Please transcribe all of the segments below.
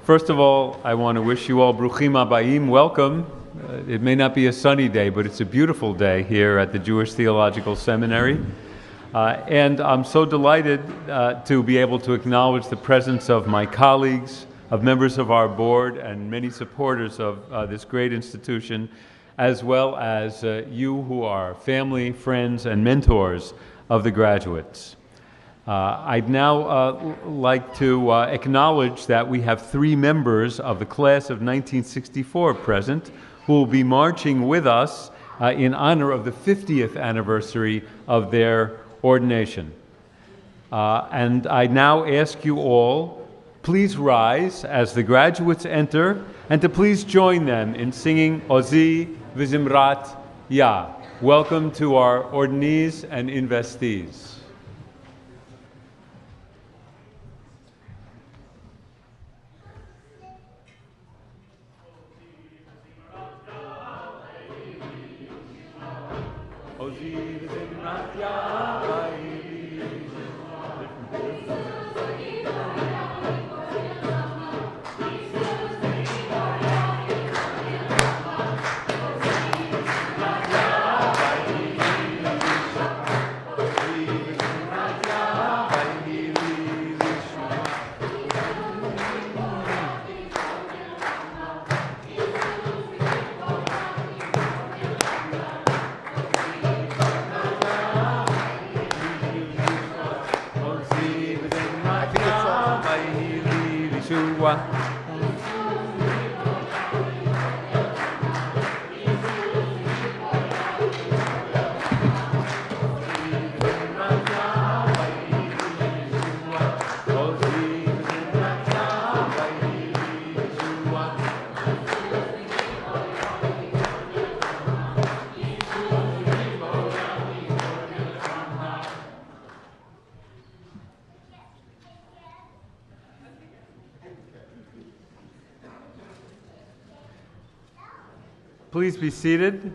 First of all, I want to wish you all Bruchim Abayim, welcome. It may not be a sunny day, but it's a beautiful day here at the Jewish Theological Seminary. And I'm so delighted to be able to acknowledge the presence of my colleagues, of members of our board, and many supporters of this great institution, as well as you who are family, friends, and mentors of the graduates. I'd now like to acknowledge that we have 3 members of the class of 1964 present who will be marching with us in honor of the 50th anniversary of their ordination. And I now ask you all, please rise as the graduates enter, and to please join them in singing Ozi V'Zimrat Yah. Welcome to our ordinees and investees. Please be seated.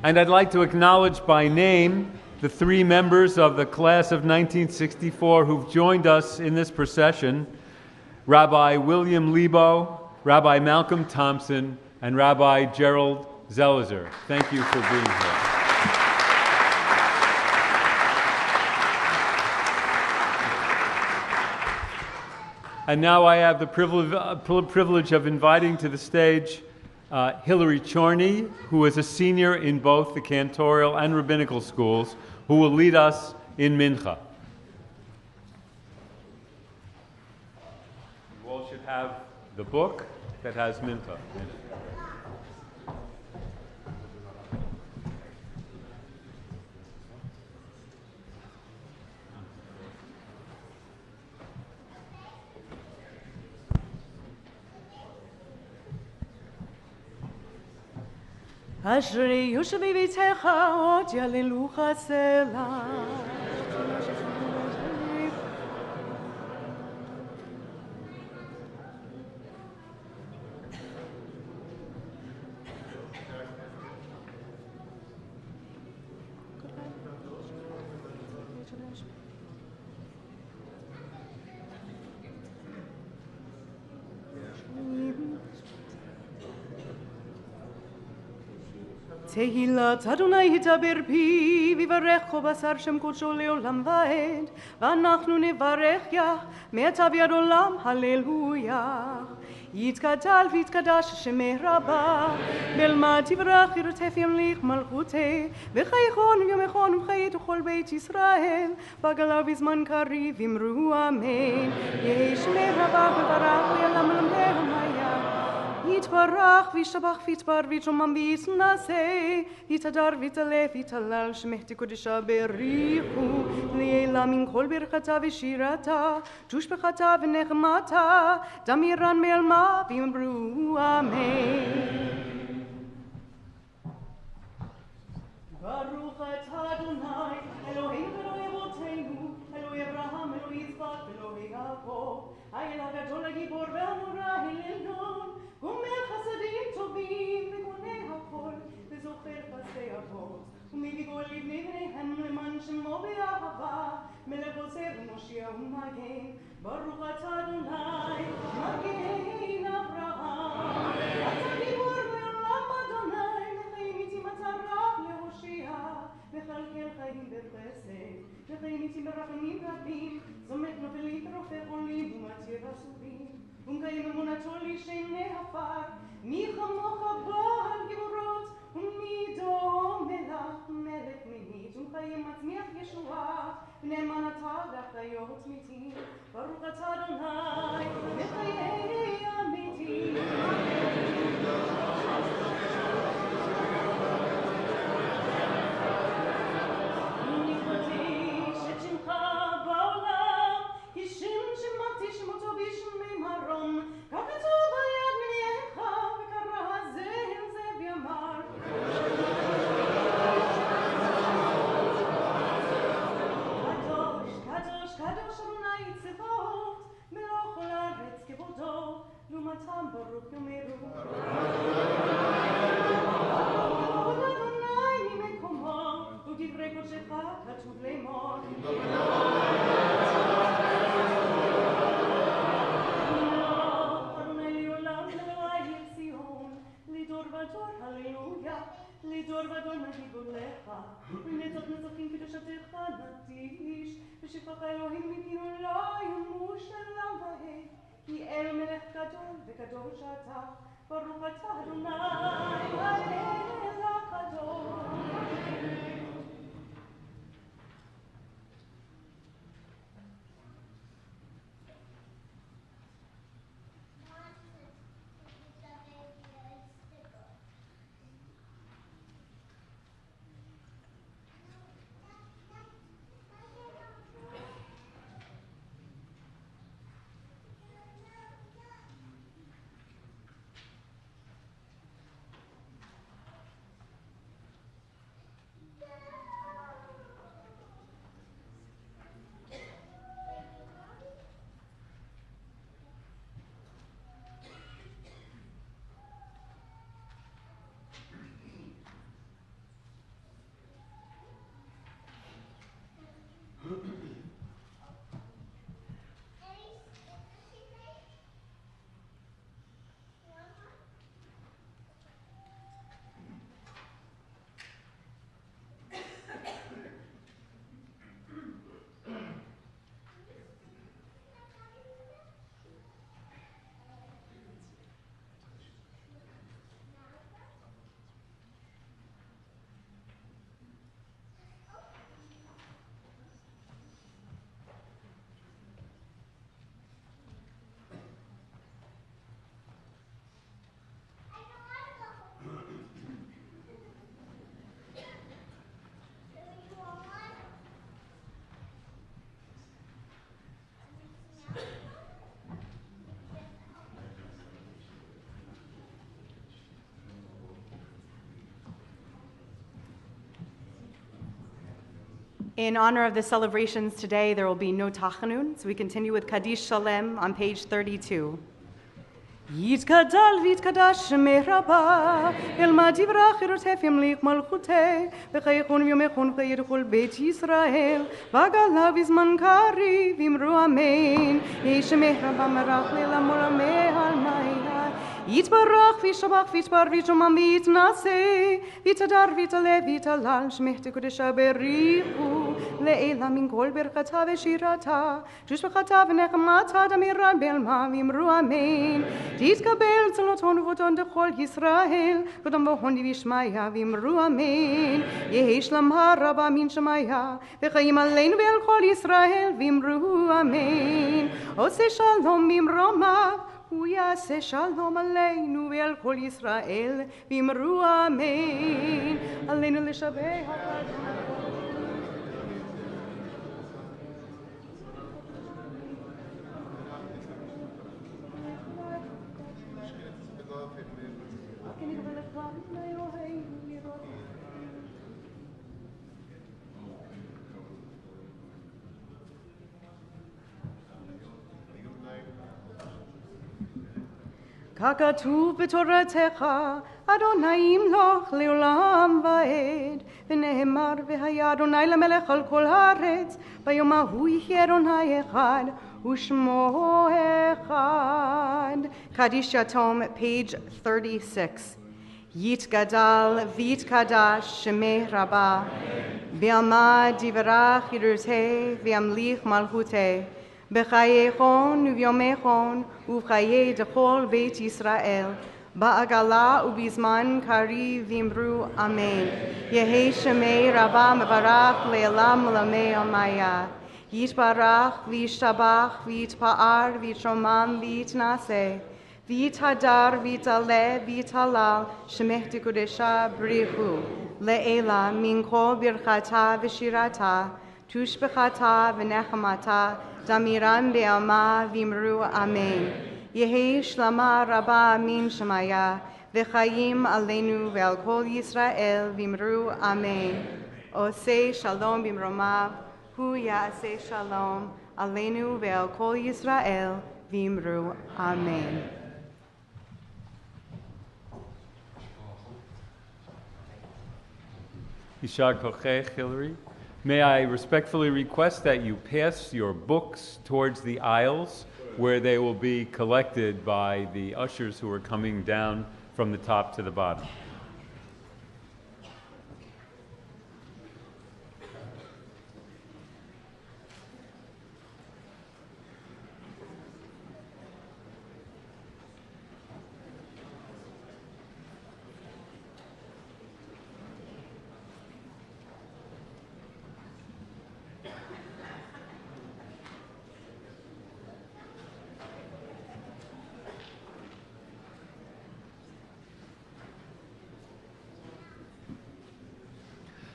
And I'd like to acknowledge by name the 3 members of the class of 1964 who've joined us in this procession: Rabbi William Lebo, Rabbi Malcolm Thompson, and Rabbi Gerald Zelizer. Thank you for being here. And now I have the privilege of inviting to the stage Hillary Chorney, who is a senior in both the Cantorial and Rabbinical schools, who will lead us in Mincha. You all should have the book that has Mincha in it. אשרי יושב בביתך עוד יהללוך סלה. תהילת אדוני ידבר פי, ויברך כל בשר שם קודשו לעולם ועד, ואנחנו נברך יה, מעתה ועד עולם, הללויה. יתגדל ויתקדש שמי רבה, בלמד תברך ירטף ימליך מלכותי, וחייכון ויומכון וחיית וכל בית ישראל, בגלה בזמן קריב אמרו אמן. יהי שמי רבה וברך ויעלם למדם היה. יתברך וישתבח ויתבר ויתרומם ויתנשא, יתהדר ויתעלה ויתהלל שמך תקודשה בריחו, לעילה מן כל ברכתה ושירתה, תושבחתה ונחמתה, דמירן מעלמה ואמרו אמן. ברוך אתה אדוני, אלוהינו ואלוהי אבותינו, אלוהי אברהם, אלוהי יצחק ואלוהי יעקב, האל הגדול הגיבור והנורא העליון, גומל חסדים טובים וקונה הכל וזוכר חסדי אבות ומביא גואל לבני בניהם למען שמו באהבה מלך עוזר ומושיע ומגן ברוך אתה אדוני מגן הללויה, לדור ודור נגיד גודלך, ולנצח נצחים קדושתך נקדיש, ושפך אלוהים מפינו לא ימוש לעולם ועד, כי אל מלך גדול וקדוש אתה, ברוך אתה אדוני, האל הקדוש. In honor of the celebrations today, there will be no tachanun, so we continue with Kaddish Shalem on page 32. יתגדל ויתקדש שמי רבה, אל מה דברך ירוסף ימליך מלכותי, וחייכון ויומכון וידחול בית ישראל, וגלה בזמן קריב אמרו אמן, יהי שמי רבה מרח לעולמו מעלמיה, יתברך וישבח ויתבר וישומם ויתנשא, ויתהדר ויתעלה ויתהלל, שמך תקודשה בריחו, לעילה מן כל ברכתה ושירתה, תשבחתה ונחמתה דמירה בעלמה ואמרו אמן. תתקבל צלותון ובותון דכל ישראל, קודם בהון וישמעיה ואמרו אמן. יהי שלמה רבה מן שמעיה, וחיים עלינו ועל כל ישראל ואמרו אמן. עושה שלום במרומיו, הוא יעשה שלום עלינו ועל כל ישראל ואמרו אמן. עלינו לשבח ככתוב בתורתך, אדוני ימלוך לעולם ועד, ונאמר והיה אדוני למלך על כל הארץ, ביום ההוא יחיה אדוני אחד, ושמו אחד. Kaddish Yatom, page 36. יתגדל ויתקדש שמי רבה, בעלמא דברך ירוסה וימליך מלכותי, בחייכון וביומכון ובחיי דכל בית ישראל, בעגלה ובזמן קריב אמרו אמן. יהי שמי רבה מברך לעולם עולמי עלמיה, יתברך וישתבח ויתפאר ויתרומם ויתנשא, ויתהדר ויתעלה ויתהלל, שמך תקודשה בריחו, לעילה מן כל ברכתה ושירתה, תשבחתה ונחמתה, דמירן בעלמה ואמרו אמן. יהי שלמה רבה מן שמעיה, וחיים עלינו ועל כל ישראל ואמרו אמן. עושה שלום במרומיו, הוא יעשה שלום עלינו ועל כל ישראל ואמרו אמן. Yishag Kochech, Hillary. May I respectfully request that you pass your books towards the aisles where they will be collected by the ushers who are coming down from the top to the bottom.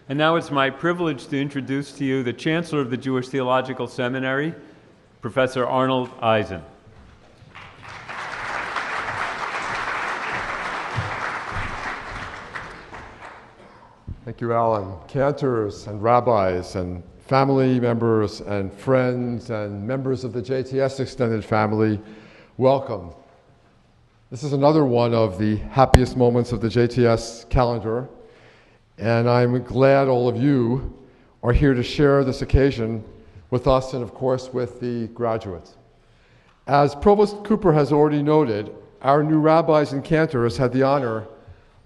And now it's my privilege to introduce to you the Chancellor of the Jewish Theological Seminary, Professor Arnold Eisen. Thank you, Alan. Cantors and rabbis and family members and friends and members of the JTS extended family, welcome. This is another one of the happiest moments of the JTS calendar, and I'm glad all of you are here to share this occasion with us and, of course, with the graduates. As Provost Cooper has already noted, our new rabbis and cantors had the honor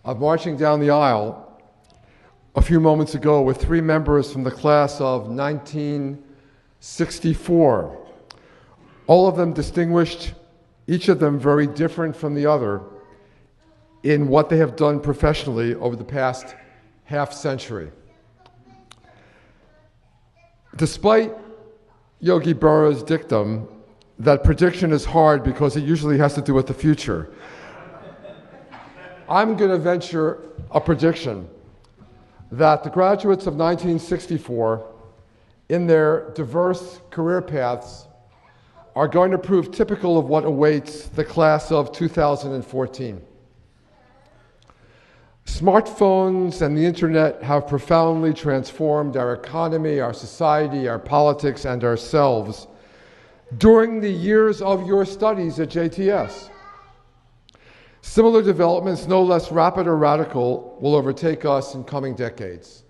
of marching down the aisle a few moments ago with three members from the class of 1964. All of them distinguished, each of them very different from the other in what they have done professionally over the past half century. Despite Yogi Berra's dictum that prediction is hard because it usually has to do with the future, I'm going to venture a prediction that the graduates of 1964, in their diverse career paths, are going to prove typical of what awaits the class of 2014. Smartphones and the internet have profoundly transformed our economy, our society, our politics, and ourselves during the years of your studies at JTS. Similar developments, no less rapid or radical, will overtake us in coming decades.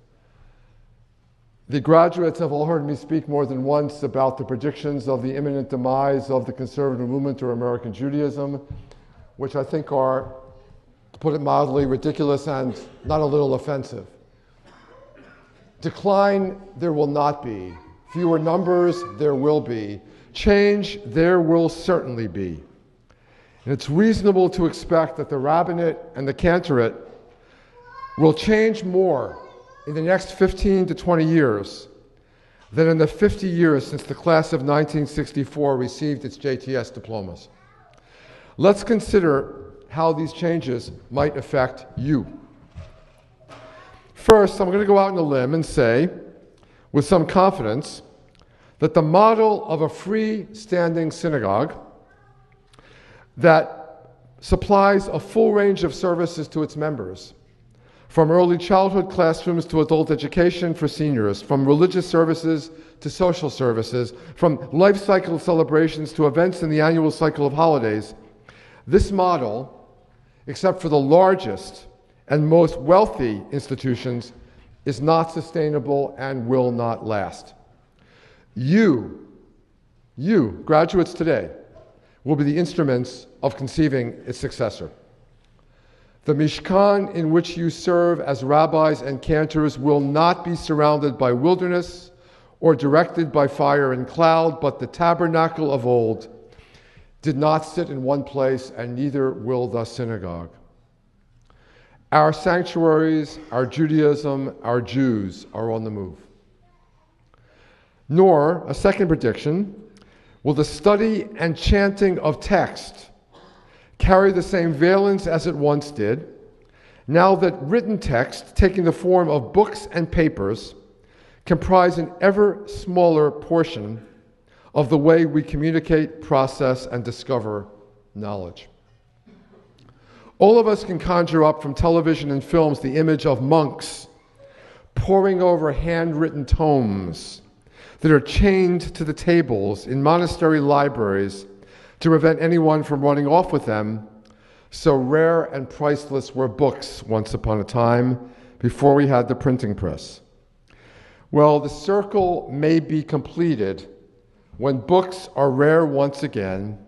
The graduates have all heard me speak more than once about the predictions of the imminent demise of the conservative movement or American Judaism, which I think are, to put it mildly, ridiculous and not a little offensive. Decline, there will not be. Fewer numbers, there will be. Change, there will certainly be. And it's reasonable to expect that the rabbinate and the cantorate will change more in the next 15 to 20 years than in the 50 years since the class of 1964 received its JTS diplomas. Let's consider how these changes might affect you. First, I'm going to go out on a limb and say, with some confidence, that the model of a freestanding synagogue that supplies a full range of services to its members, from early childhood classrooms to adult education for seniors, from religious services to social services, from life cycle celebrations to events in the annual cycle of holidays. This model, except for the largest and most wealthy institutions, is not sustainable and will not last. You, graduates today, will be the instruments of conceiving its successor. The Mishkan in which you serve as rabbis and cantors will not be surrounded by wilderness or directed by fire and cloud, but the tabernacle of old did not sit in one place, and neither will the synagogue. Our sanctuaries, our Judaism, our Jews are on the move. Nor, a second prediction, will the study and chanting of text carry the same valence as it once did, now that written text, taking the form of books and papers, comprise an ever smaller portion of the way we communicate, process, and discover knowledge. All of us can conjure up from television and films the image of monks poring over handwritten tomes that are chained to the tables in monastery libraries to prevent anyone from running off with them. So rare and priceless were books once upon a time, before we had the printing press. Well, the circle may be completed when books are rare once again,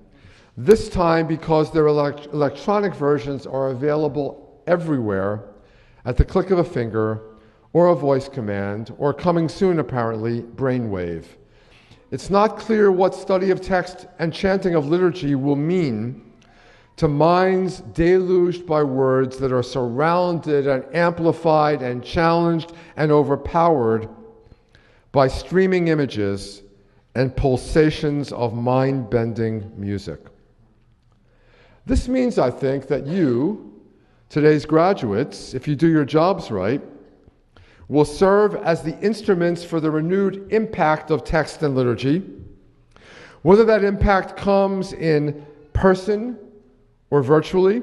this time because their electronic versions are available everywhere at the click of a finger, or a voice command, or coming soon, apparently, brainwave. It's not clear what study of text and chanting of liturgy will mean to minds deluged by words that are surrounded and amplified and challenged and overpowered by streaming images and pulsations of mind-bending music. This means, I think, that you, today's graduates, if you do your jobs right, will serve as the instruments for the renewed impact of text and liturgy, whether that impact comes in person or virtually,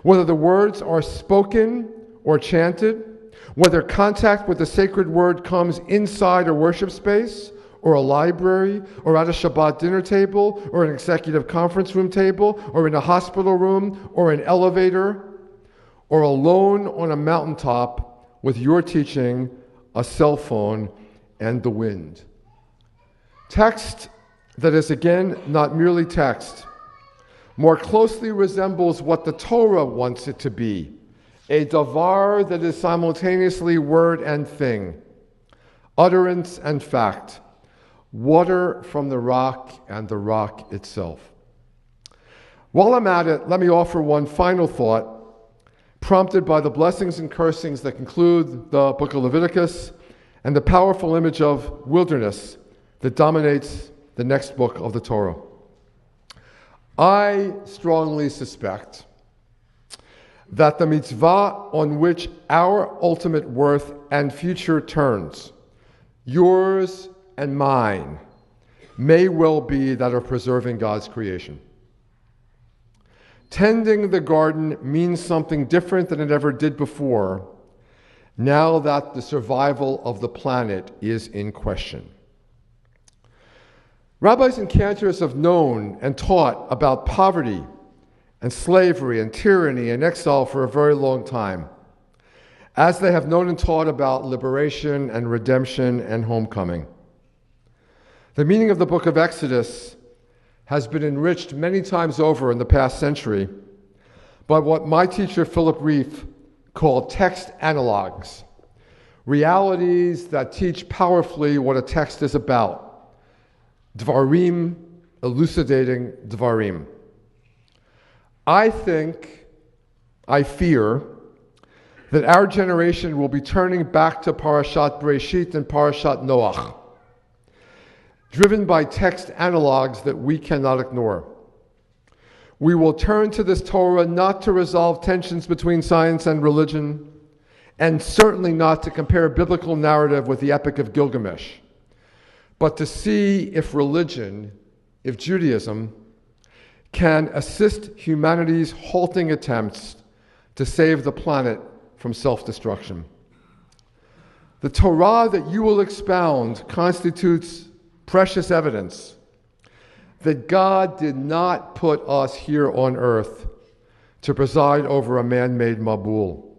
whether the words are spoken or chanted, whether contact with the sacred word comes inside a worship space or a library or at a Shabbat dinner table or an executive conference room table or in a hospital room or an elevator or alone on a mountaintop with your teaching, a cell phone, and the wind. Text that is, again, not merely text, more closely resembles what the Torah wants it to be, a davar that is simultaneously word and thing, utterance and fact, water from the rock and the rock itself. While I'm at it, let me offer one final thought, prompted by the blessings and cursings that conclude the book of Leviticus and the powerful image of wilderness that dominates the next book of the Torah. I strongly suspect that the mitzvah on which our ultimate worth and future turns, yours and mine, may well be that of preserving God's creation. Tending the garden means something different than it ever did before, now that the survival of the planet is in question. Rabbis and cantors have known and taught about poverty and slavery and tyranny and exile for a very long time, as they have known and taught about liberation and redemption and homecoming. The meaning of the book of Exodus has been enriched many times over in the past century by what my teacher Philip Reif called text analogs, realities that teach powerfully what a text is about. Dvarim, elucidating Dvarim. I fear, that our generation will be turning back to Parashat Bereshit and Parashat Noach, driven by text analogs that we cannot ignore. We will turn to this Torah not to resolve tensions between science and religion, and certainly not to compare biblical narrative with the Epic of Gilgamesh, but to see if religion, if Judaism, can assist humanity's halting attempts to save the planet from self-destruction. The Torah that you will expound constitutes precious evidence that God did not put us here on earth to preside over a man-made Mabul.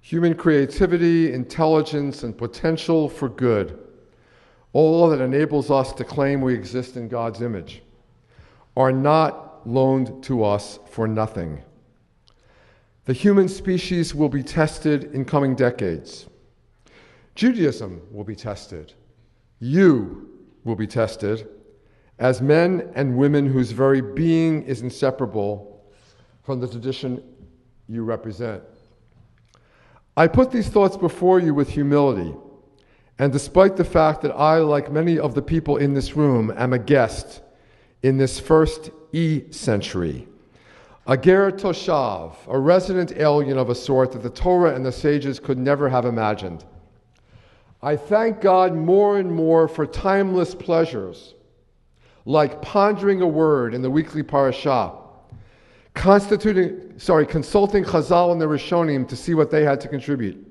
Human creativity, intelligence, and potential for good, all that enables us to claim we exist in God's image, are not loaned to us for nothing. The human species will be tested in coming decades. Judaism will be tested. You will be tested as men and women whose very being is inseparable from the tradition you represent. I put these thoughts before you with humility, and despite the fact that I, like many of the people in this room, am a guest in this first century, a ger toshav, a resident alien of a sort that the Torah and the sages could never have imagined, I thank God more and more for timeless pleasures, like pondering a word in the weekly parashah, consulting Chazal and the Rishonim to see what they had to contribute,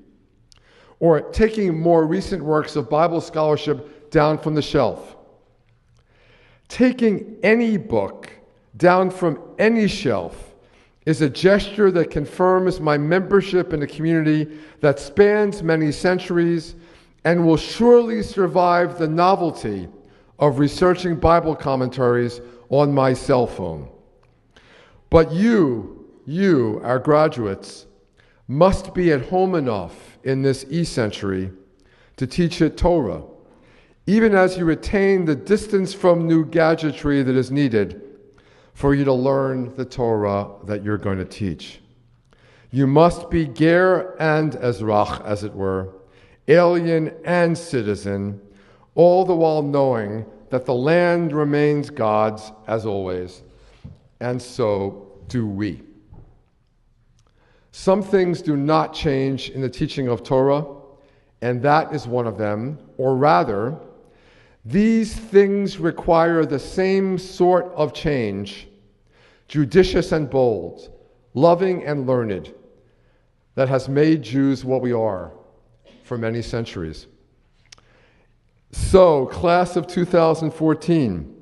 or taking more recent works of Bible scholarship down from the shelf. Taking any book down from any shelf is a gesture that confirms my membership in a community that spans many centuries and will surely survive the novelty of researching Bible commentaries on my cell phone. But you, our graduates, must be at home enough in this century to teach it Torah, even as you retain the distance from new gadgetry that is needed for you to learn the Torah that you're going to teach. You must be ger and ezrach, as it were, alien and citizen, all the while knowing that the land remains God's as always, and so do we. Some things do not change in the teaching of Torah, and that is one of them. Or rather, these things require the same sort of change, judicious and bold, loving and learned, that has made Jews what we are for many centuries. So, class of 2014,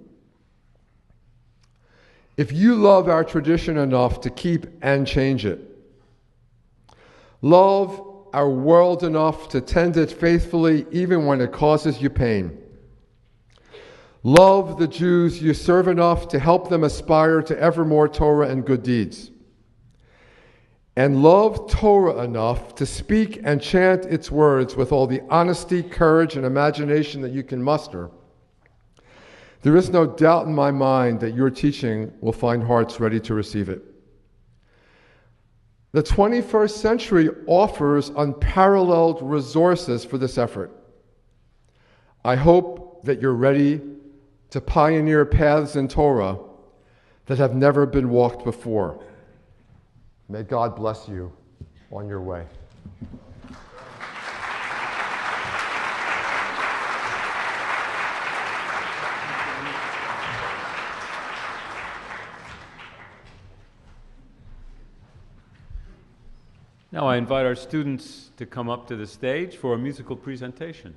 if you love our tradition enough to keep and change it, love our world enough to tend it faithfully even when it causes you pain, love the Jews you serve enough to help them aspire to ever more Torah and good deeds, and love Torah enough to speak and chant its words with all the honesty, courage, and imagination that you can muster, there is no doubt in my mind that your teaching will find hearts ready to receive it. The 21st century offers unparalleled resources for this effort. I hope that you're ready to pioneer paths in Torah that have never been walked before. May God bless you on your way. Now I invite our students to come up to the stage for a musical presentation.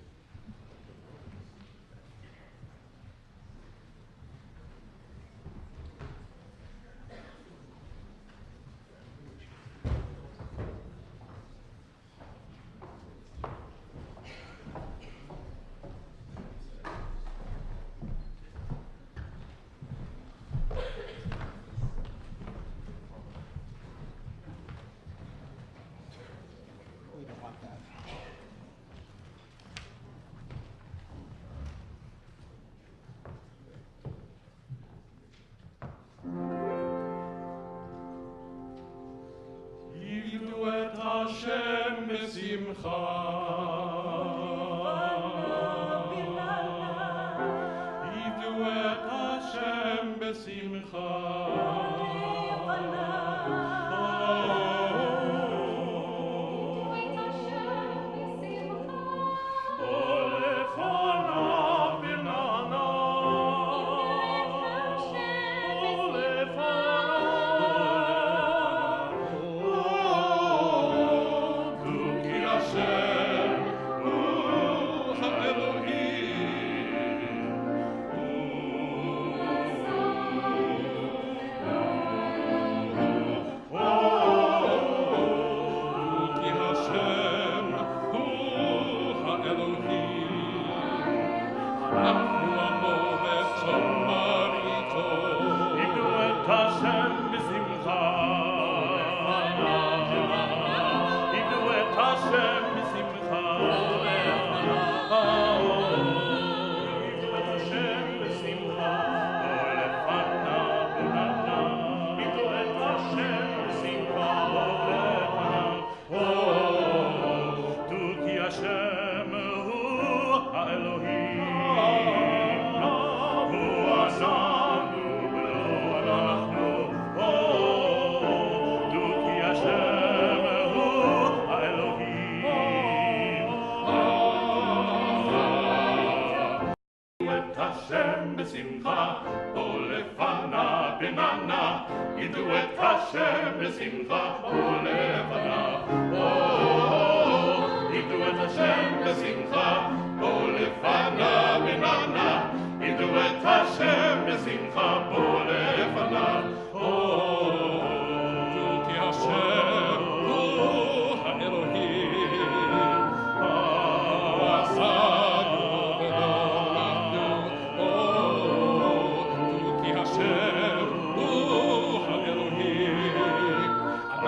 Hashem, Elohim,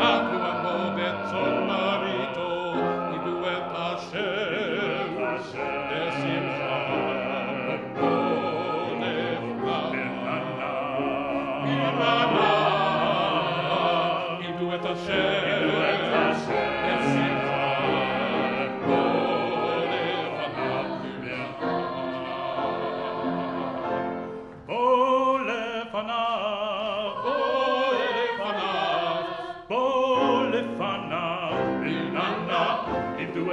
אנחנו עמו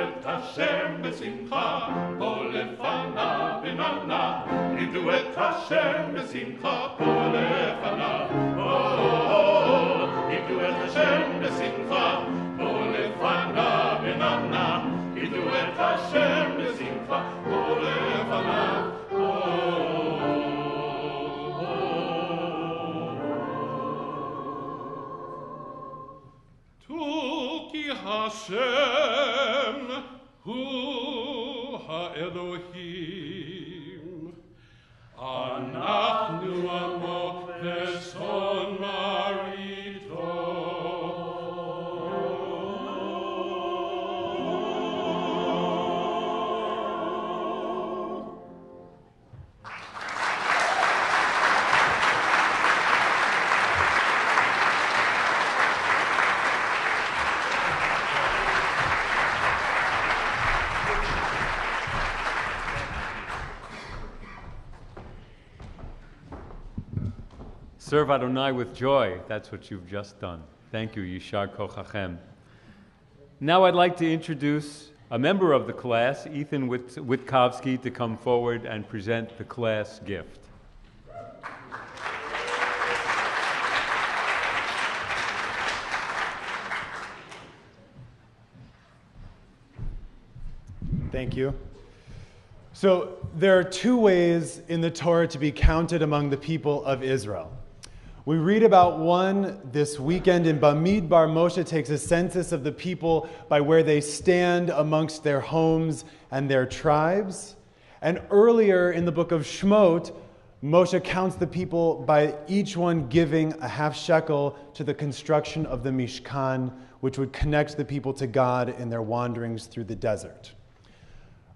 את השם בשמחה, פה לפניו ונענה. עבדו את השם בשמחה, פה לפניו. עבדו את השם בשמחה, פה לפניו ונענה. עבדו את השם בשמחה, פה לפניו. כי השם הוא האלוהים, אנחנו עמו ושון מרעיתו. Serve Adonai with joy. That's what you've just done. Thank you, Yishar Kochachem. Now I'd like to introduce a member of the class, Ethan Witkovsky, to come forward and present the class gift. Thank you. So there are two ways in the Torah to be counted among the people of Israel. We read about one this weekend in Bamidbar. Moshe takes a census of the people by where they stand amongst their homes and their tribes. And earlier in the book of Shmot, Moshe counts the people by each one giving a half shekel to the construction of the Mishkan, which would connect the people to God in their wanderings through the desert.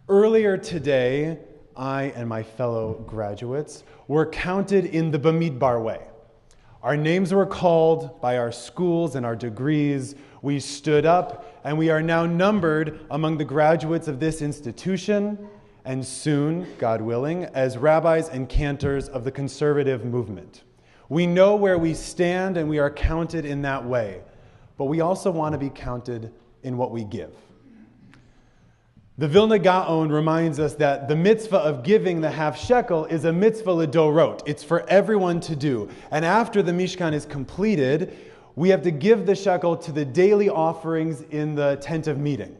Earlier today, I and my fellow graduates were counted in the Bamidbar way. Our names were called by our schools and our degrees. We stood up, and we are now numbered among the graduates of this institution, and soon, God willing, as rabbis and cantors of the conservative movement. We know where we stand, and we are counted in that way. But we also want to be counted in what we give. The Vilna Gaon reminds us that the mitzvah of giving the half shekel is a mitzvah l'dorot. It's for everyone to do. And after the Mishkan is completed, we have to give the shekel to the daily offerings in the tent of meeting.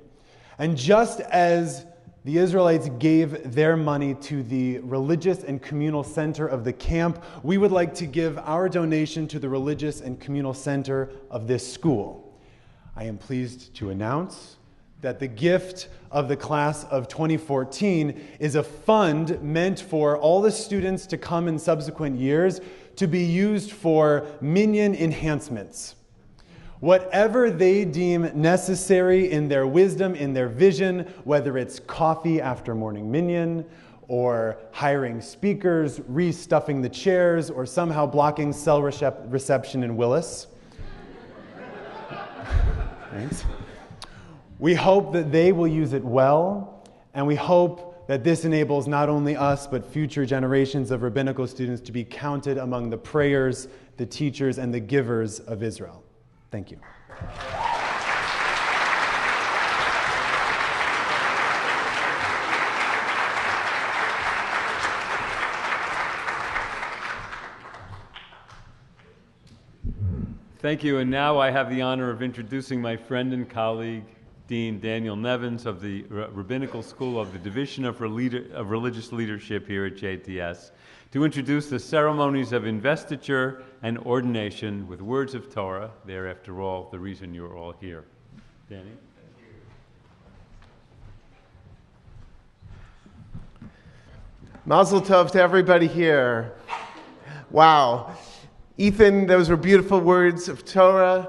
And just as the Israelites gave their money to the religious and communal center of the camp, we would like to give our donation to the religious and communal center of this school. I am pleased to announce that the gift of the class of 2014 is a fund meant for all the students to come in subsequent years to be used for minyan enhancements. Whatever they deem necessary in their wisdom, in their vision, whether it's coffee after morning minyan, or hiring speakers, restuffing the chairs, or somehow blocking cell reception in Willis. Thanks. We hope that they will use it well, and we hope that this enables not only us, but future generations of rabbinical students to be counted among the prayers, the teachers, and the givers of Israel. Thank you. Thank you, and now I have the honor of introducing my friend and colleague, Dean Daniel Nevins of the Rabbinical School of the Division of Religious Leadership here at JTS, to introduce the ceremonies of investiture and ordination with words of Torah. They're, after all, the reason you're all here. Danny? Mazel tov to everybody here. Wow. Ethan, those were beautiful words of Torah,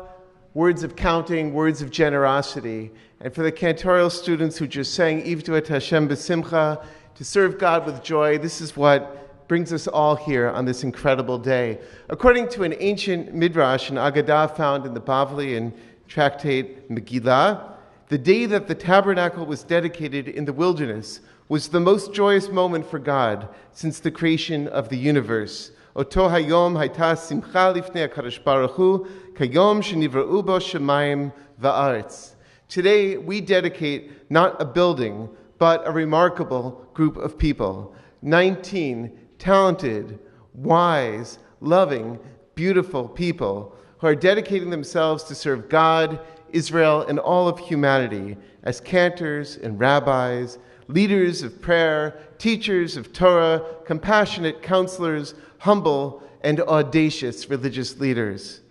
words of counting, words of generosity. And for the cantorial students who just sang Ivdu et Hashem b'simcha, to serve God with joy, this is what brings us all here on this incredible day. According to an ancient midrash, an Agadah found in the Bavli and tractate Megillah, the day that the tabernacle was dedicated in the wilderness was the most joyous moment for God since the creation of the universe. Oto hayom hayta simcha lifnei HaKadosh Baruch Hu, kayom shenivra'u bo shemayim va'aretz. Today, we dedicate not a building, but a remarkable group of people. 19 talented, wise, loving, beautiful people who are dedicating themselves to serve God, Israel, and all of humanity as cantors and rabbis, leaders of prayer, teachers of Torah, compassionate counselors, humble and audacious religious leaders.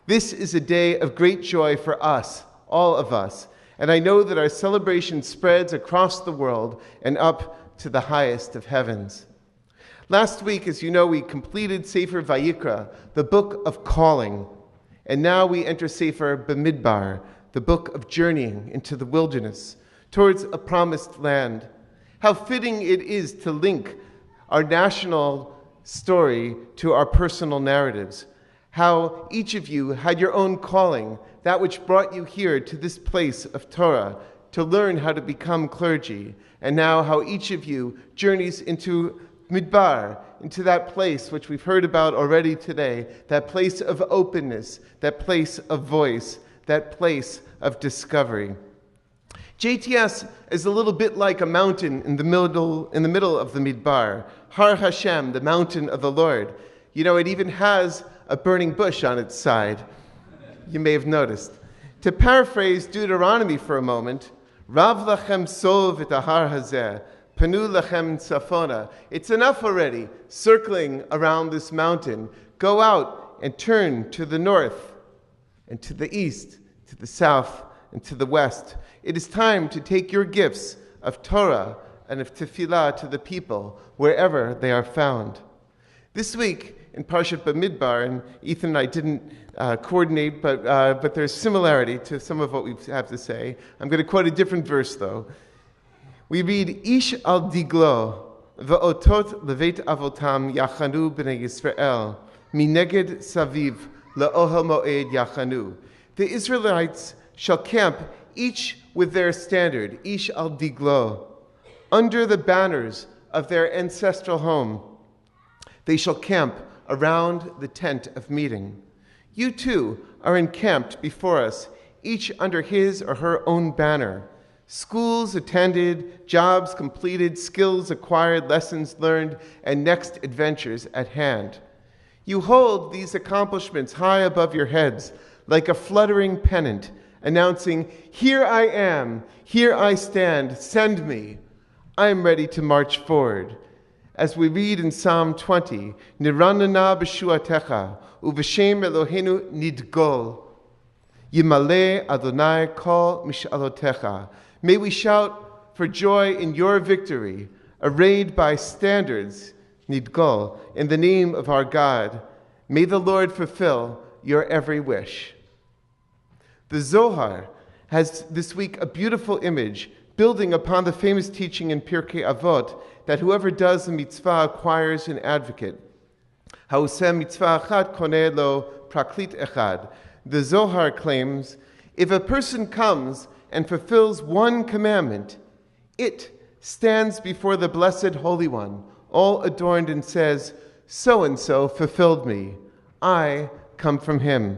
This is a day of great joy for us, all of us, and I know that our celebration spreads across the world and up to the highest of heavens. Last week, as you know, we completed Sefer Vayikra, the book of calling, and now we enter Sefer Bamidbar, the book of journeying into the wilderness towards a promised land. How fitting it is to link our national story to our personal narratives. How each of you had your own calling, that which brought you here to this place of Torah, to learn how to become clergy, and now how each of you journeys into Midbar, into that place which we've heard about already today, that place of openness, that place of voice, that place of discovery. JTS is a little bit like a mountain in the middle of the Midbar, Har Hashem, the mountain of the Lord. You know, it even has a burning bush on its side. You may have noticed. To paraphrase Deuteronomy for a moment, Rav lachem sov et ahar hazeh, panu lachem tzafona. It's enough already, circling around this mountain. Go out and turn to the north and to the east, to the south and to the west. It is time to take your gifts of Torah and of tefillah to the people, wherever they are found. This week, in Parshat Bamidbar, and Ethan and I didn't coordinate, but there's similarity to some of what we have to say. I'm going to quote a different verse, though. We read, Ish al diglo, va'otot levet avotam yachanu b'nei Yisrael, mineged saviv la'ohel mo'ed yachanu. The Israelites shall camp each with their standard, ish al diglo, under the banners of their ancestral home. They shall camp around the tent of meeting. You too are encamped before us, each under his or her own banner. Schools attended, jobs completed, skills acquired, lessons learned, and next adventures at hand. You hold these accomplishments high above your heads, like a fluttering pennant, announcing, "Here I am, here I stand, send me. I am ready to march forward." As we read in Psalm 20, Niranana b'shuatecha, uv'shem Eloheinu nidgol, Yimale Adonai kol mishalotecha. May we shout for joy in your victory, arrayed by standards, nidgol, in the name of our God. May the Lord fulfill your every wish. The Zohar has this week a beautiful image, building upon the famous teaching in Pirkei Avot that whoever does a mitzvah acquires an advocate. Ha'oseh mitzvah echad koneh lo praklit echad. The Zohar claims, if a person comes and fulfills one commandment, it stands before the Blessed Holy One, all adorned, and says, so-and-so fulfilled me. I come from him.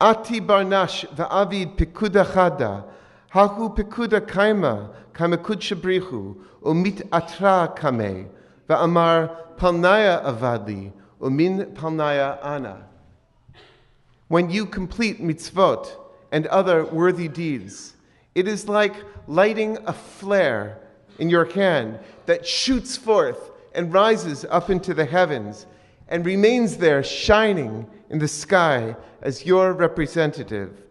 Ati barnash va'avid pikuda chada, hahu pikuda kaima, kaimakud shabrichu, umit atra kame, va'amar palnaya avadli, umin palnaya ana. When you complete mitzvot and other worthy deeds, it is like lighting a flare in your hand that shoots forth and rises up into the heavens and remains there shining in the sky as your representative.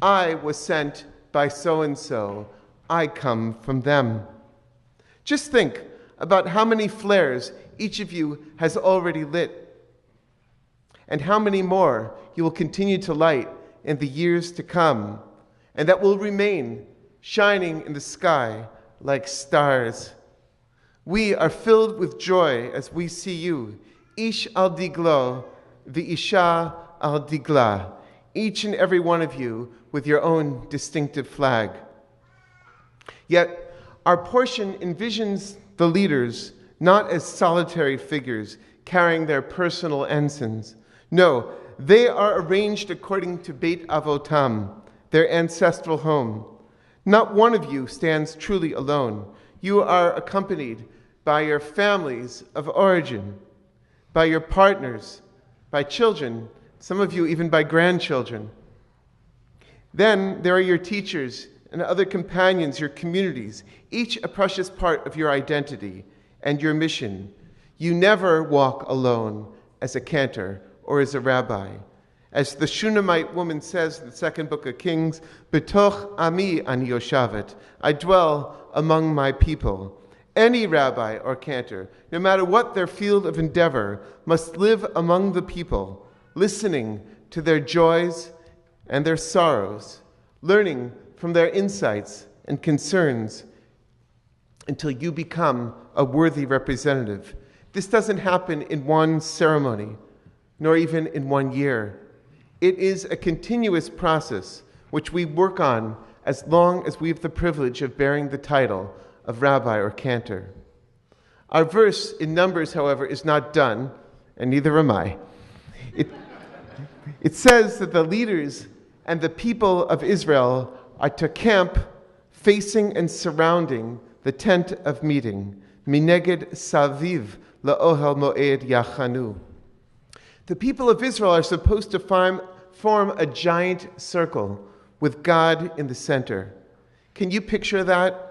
I was sent by so-and-so. I come from them. Just think about how many flares each of you has already lit, and how many more you will continue to light in the years to come, and that will remain shining in the sky like stars. We are filled with joy as we see you, ish al diglo, v'isha al digla, each and every one of you with your own distinctive flag. Yet, our portion envisions the leaders not as solitary figures carrying their personal ensigns. No, they are arranged according to Beit Avotam, their ancestral home. Not one of you stands truly alone. You are accompanied by your families of origin, by your partners, by children, some of you even by grandchildren. Then there are your teachers and other companions, your communities, each a precious part of your identity and your mission. You never walk alone as a cantor or as a rabbi. As the Shunammite woman says in the second book of Kings, B'toch ami ani yoshavet, I dwell among my people. Any rabbi or cantor, no matter what their field of endeavor, must live among the people, listening to their joys and their sorrows, learning from their insights and concerns until you become a worthy representative. This doesn't happen in one ceremony, nor even in 1 year. It is a continuous process which we work on as long as we have the privilege of bearing the title of rabbi or cantor. Our verse in Numbers, however, is not done, and neither am I. It says that the leaders and the people of Israel are to camp facing and surrounding the tent of meeting. Mineged saviv la'ohel moed yachanu. The people of Israel are supposed to form a giant circle with God in the center. Can you picture that?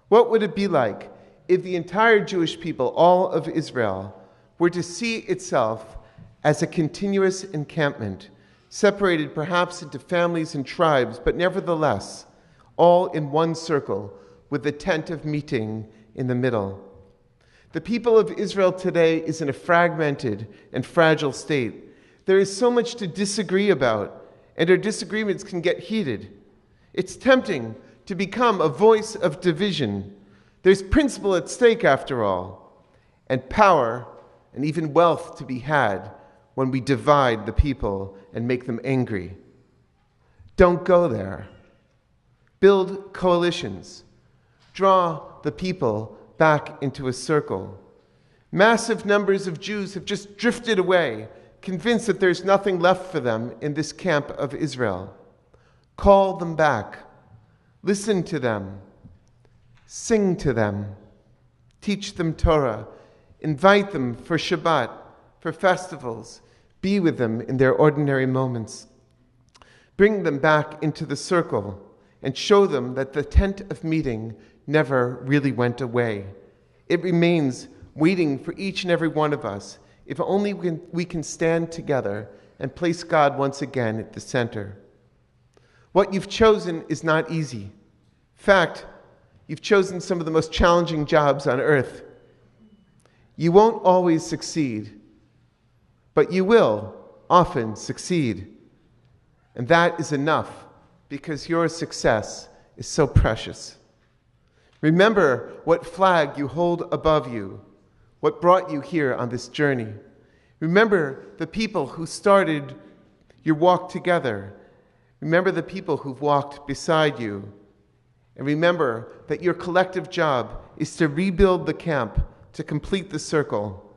What would it be like if the entire Jewish people, all of Israel, were to see itself as a continuous encampment, separated perhaps into families and tribes, but nevertheless, all in one circle with the tent of meeting in the middle? The people of Israel today is in a fragmented and fragile state. There is so much to disagree about, and our disagreements can get heated. It's tempting to become a voice of division. There's principle at stake, after all, and power and even wealth to be had when we divide the people and make them angry. Don't go there. Build coalitions. Draw the people back into a circle. Massive numbers of Jews have just drifted away, convinced that there's nothing left for them in this camp of Israel. Call them back. Listen to them. Sing to them. Teach them Torah. Invite them for Shabbat, for festivals. Be with them in their ordinary moments. Bring them back into the circle and show them that the tent of meeting never really went away. It remains waiting for each and every one of us, if only we can stand together and place God once again at the center. What you've chosen is not easy. In fact, you've chosen some of the most challenging jobs on earth. You won't always succeed, but you will often succeed. And that is enough, because your success is so precious. Remember what flag you hold above you, what brought you here on this journey. Remember the people who started your walk together. Remember the people who've walked beside you. And remember that your collective job is to rebuild the camp, to complete the circle,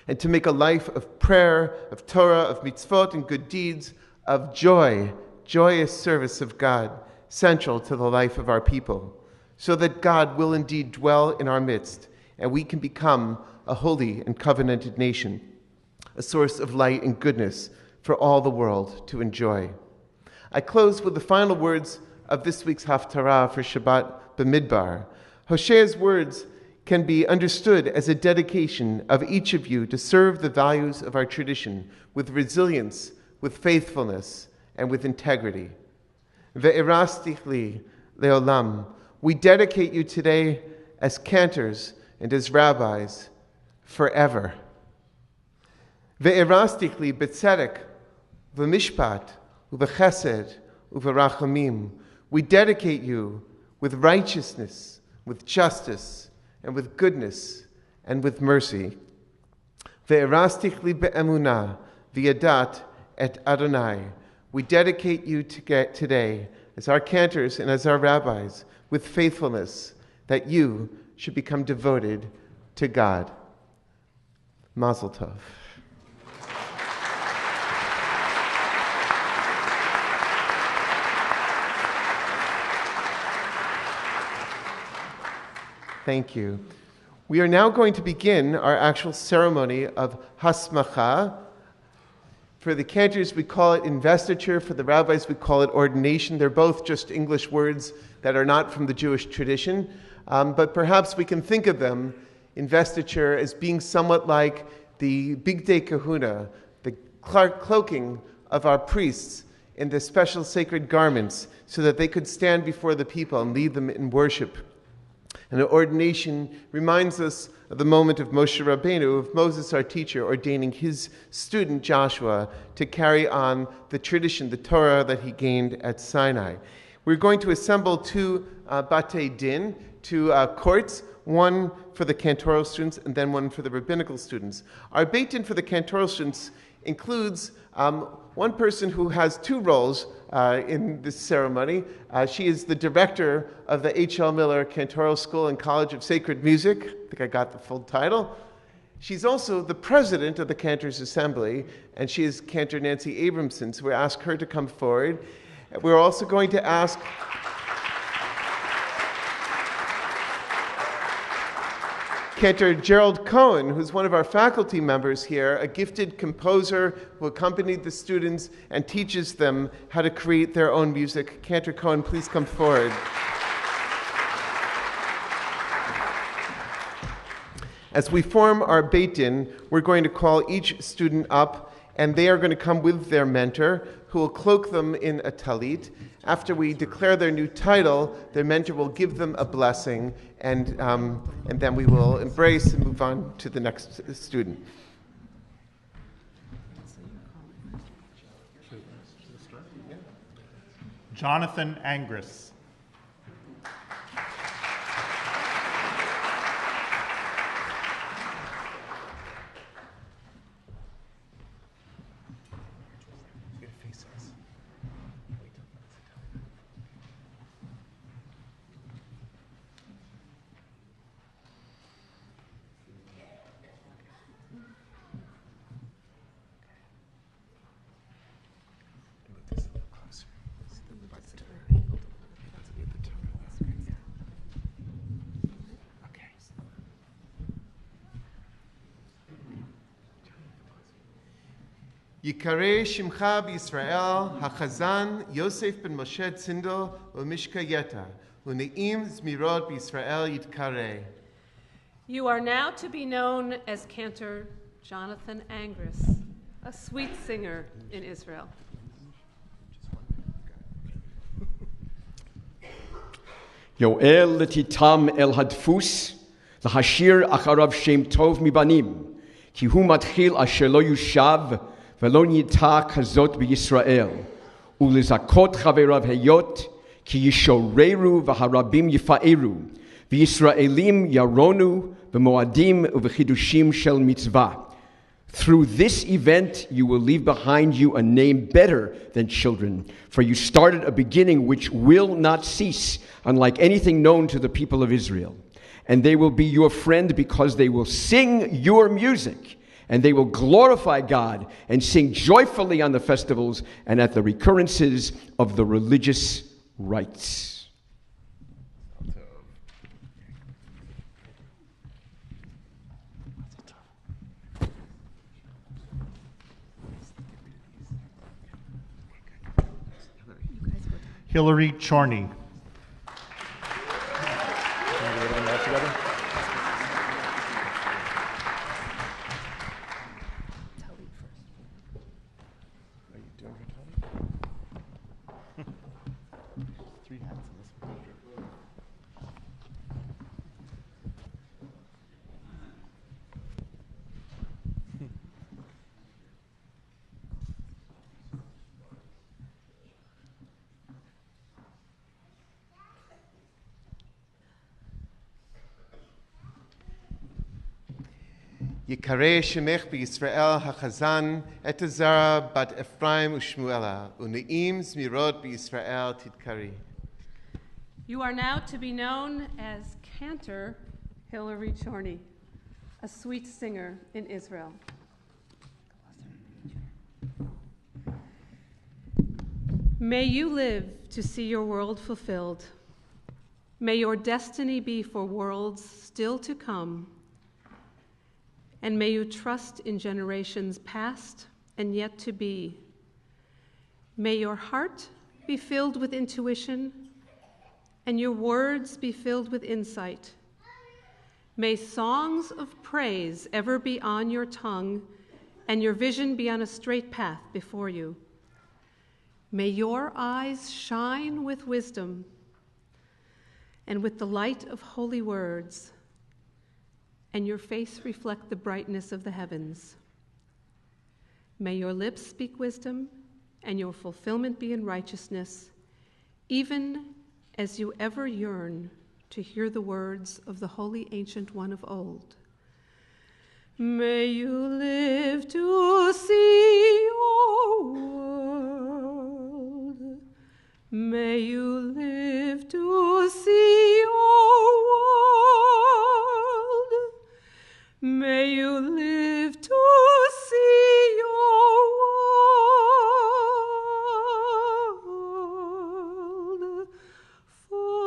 and to make a life of prayer, of Torah, of mitzvot and good deeds, of joy, joyous service of God, central to the life of our people, so that God will indeed dwell in our midst, and we can become a holy and covenanted nation, a source of light and goodness for all the world to enjoy. I close with the final words of this week's Haftarah for Shabbat B'midbar. Hosea's words can be understood as a dedication of each of you to serve the values of our tradition with resilience, with faithfulness, and with integrity. Ve'erastich li leolam. We dedicate you today as cantors and as rabbis forever. Ve'erastich li betzedek v'mishpat u'v'chesed u'v'rachamim. We dedicate you with righteousness, with justice, and with goodness, and with mercy. Ve'erastich li be'emunah v'yadat et Adonai. We dedicate you today as our cantors and as our rabbis with faithfulness, that you should become devoted to God. Mazel tov. Thank you. We are now going to begin our actual ceremony of Hasmakhah. For the cantors, we call it investiture. For the rabbis, we call it ordination. They're both just English words that are not from the Jewish tradition. But perhaps we can think of them, investiture, as being somewhat like the Bigdei Kahuna, the cloaking of our priests in the special sacred garments so that they could stand before the people and lead them in worship. And the ordination reminds us of the moment of Moshe Rabbeinu, of Moses, our teacher, ordaining his student Joshua to carry on the tradition, the Torah that he gained at Sinai. We're going to assemble two batei din, two courts, one for the cantorial students and then one for the rabbinical students. Our beit din for the cantorial students includes one person who has two roles in this ceremony. She is the director of the H.L. Miller Cantorial School and College of Sacred Music. I think I got the full title. She's also the president of the Cantors Assembly, and she is Cantor Nancy Abramson, so we ask her to come forward. We're also going to ask Cantor Gerald Cohen, who's one of our faculty members here, a gifted composer who accompanied the students and teaches them how to create their own music. Cantor Cohen, please come forward. As we form our beit din, we're going to call each student up, and they are going to come with their mentor, who will cloak them in a talit. After we declare their new title, their mentor will give them a blessing, and then we will embrace and move on to the next student. Jonathan Angris. Yikareh Shimcha b'Yisrael, HaChazan Yosef ben Moshe Tzindel u'Mishka Yeta, u'Ne'im Zmirot b'Yisrael Yitkareh. You are now to be known as Cantor Jonathan Angris, a sweet singer in Israel. Yoel letitam el hadfus, lahashir acharav shem tov mibanim, ki hu matchil asher lo yushav, velo nita kazot b'Yisrael, ulizakot chaverav heyot, ki yishoreru v'harabim yifa'eru, v'Yisraelim yaronu, v'moadim u'v'chidushim shel mitzvah. Through this event, you will leave behind you a name better than children, for you started a beginning which will not cease, unlike anything known to the people of Israel. And they will be your friend because they will sing your music, and they will glorify God and sing joyfully on the festivals and at the recurrences of the religious rites. Hillary Chorney. Yikareh Shemech b'Yisrael HaChazan et Zara bat Ephraim u'Shmuela u'Ne'im Zmirot b'Yisrael Titkari. You are now to be known as Cantor Hillary Chorney, a sweet singer in Israel. May you live to see your world fulfilled. May your destiny be for worlds still to come, and may you trust in generations past and yet to be. May your heart be filled with intuition, and your words be filled with insight. May songs of praise ever be on your tongue, and your vision be on a straight path before you. May your eyes shine with wisdom and with the light of holy words, and your face reflect the brightness of the heavens. May your lips speak wisdom, and your fulfillment be in righteousness, even as you ever yearn to hear the words of the holy ancient one of old. May you live to see your world. May you live to see your world. May you live to see your world fulfilled.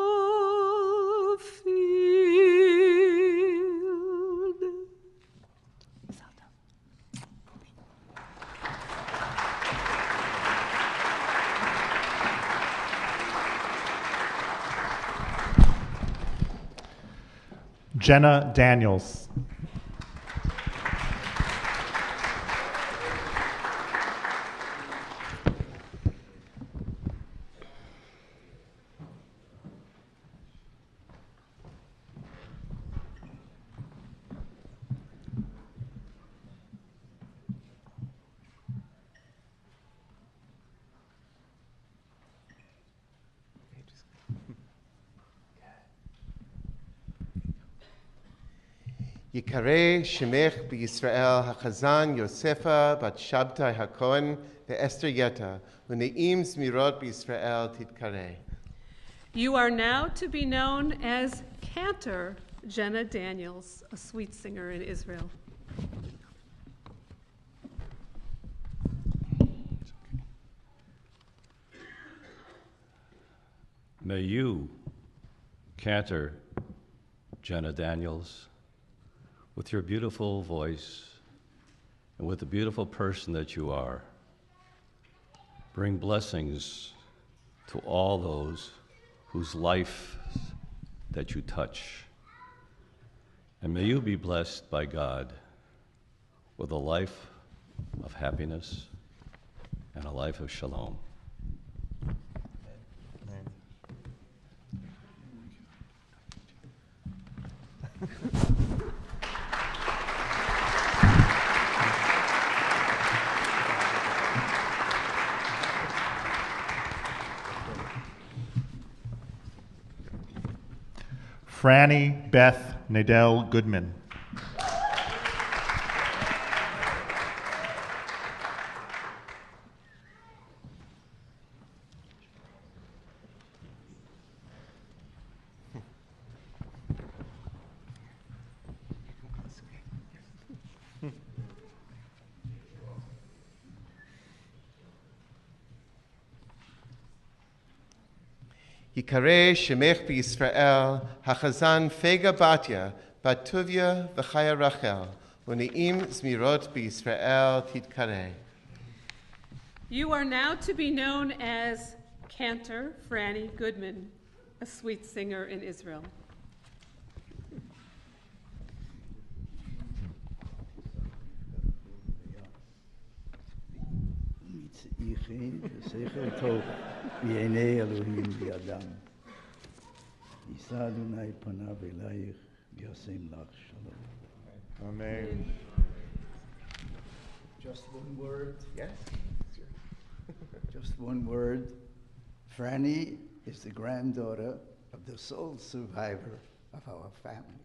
Jenna Daniels. Yikareh Shemech b'Yisrael HaChazan Yosefa bat Shabtai HaKohen ve'Esther Yeta u'ne'im Zmirot b'Yisrael titkareh. You are now to be known as Cantor Jenna Daniels, a sweet singer in Israel. May you, Cantor Jenna Daniels, with your beautiful voice and with the beautiful person that you are, bring blessings to all those whose life that you touch. And may you be blessed by God with a life of happiness and a life of shalom. Franny Beth Nadell Goodman. Yikareh Shemech b'Yisrael HaChazan Fega Batya bat Tuvia v'Chaya Rachel u'ne'im Zmirot b'Yisrael titkareh. You are now to be known as Cantor Franny Goodman, a sweet singer in Israel. Amen. Just one word. Yes? Just one word. Franny is the granddaughter of the sole survivor of our family.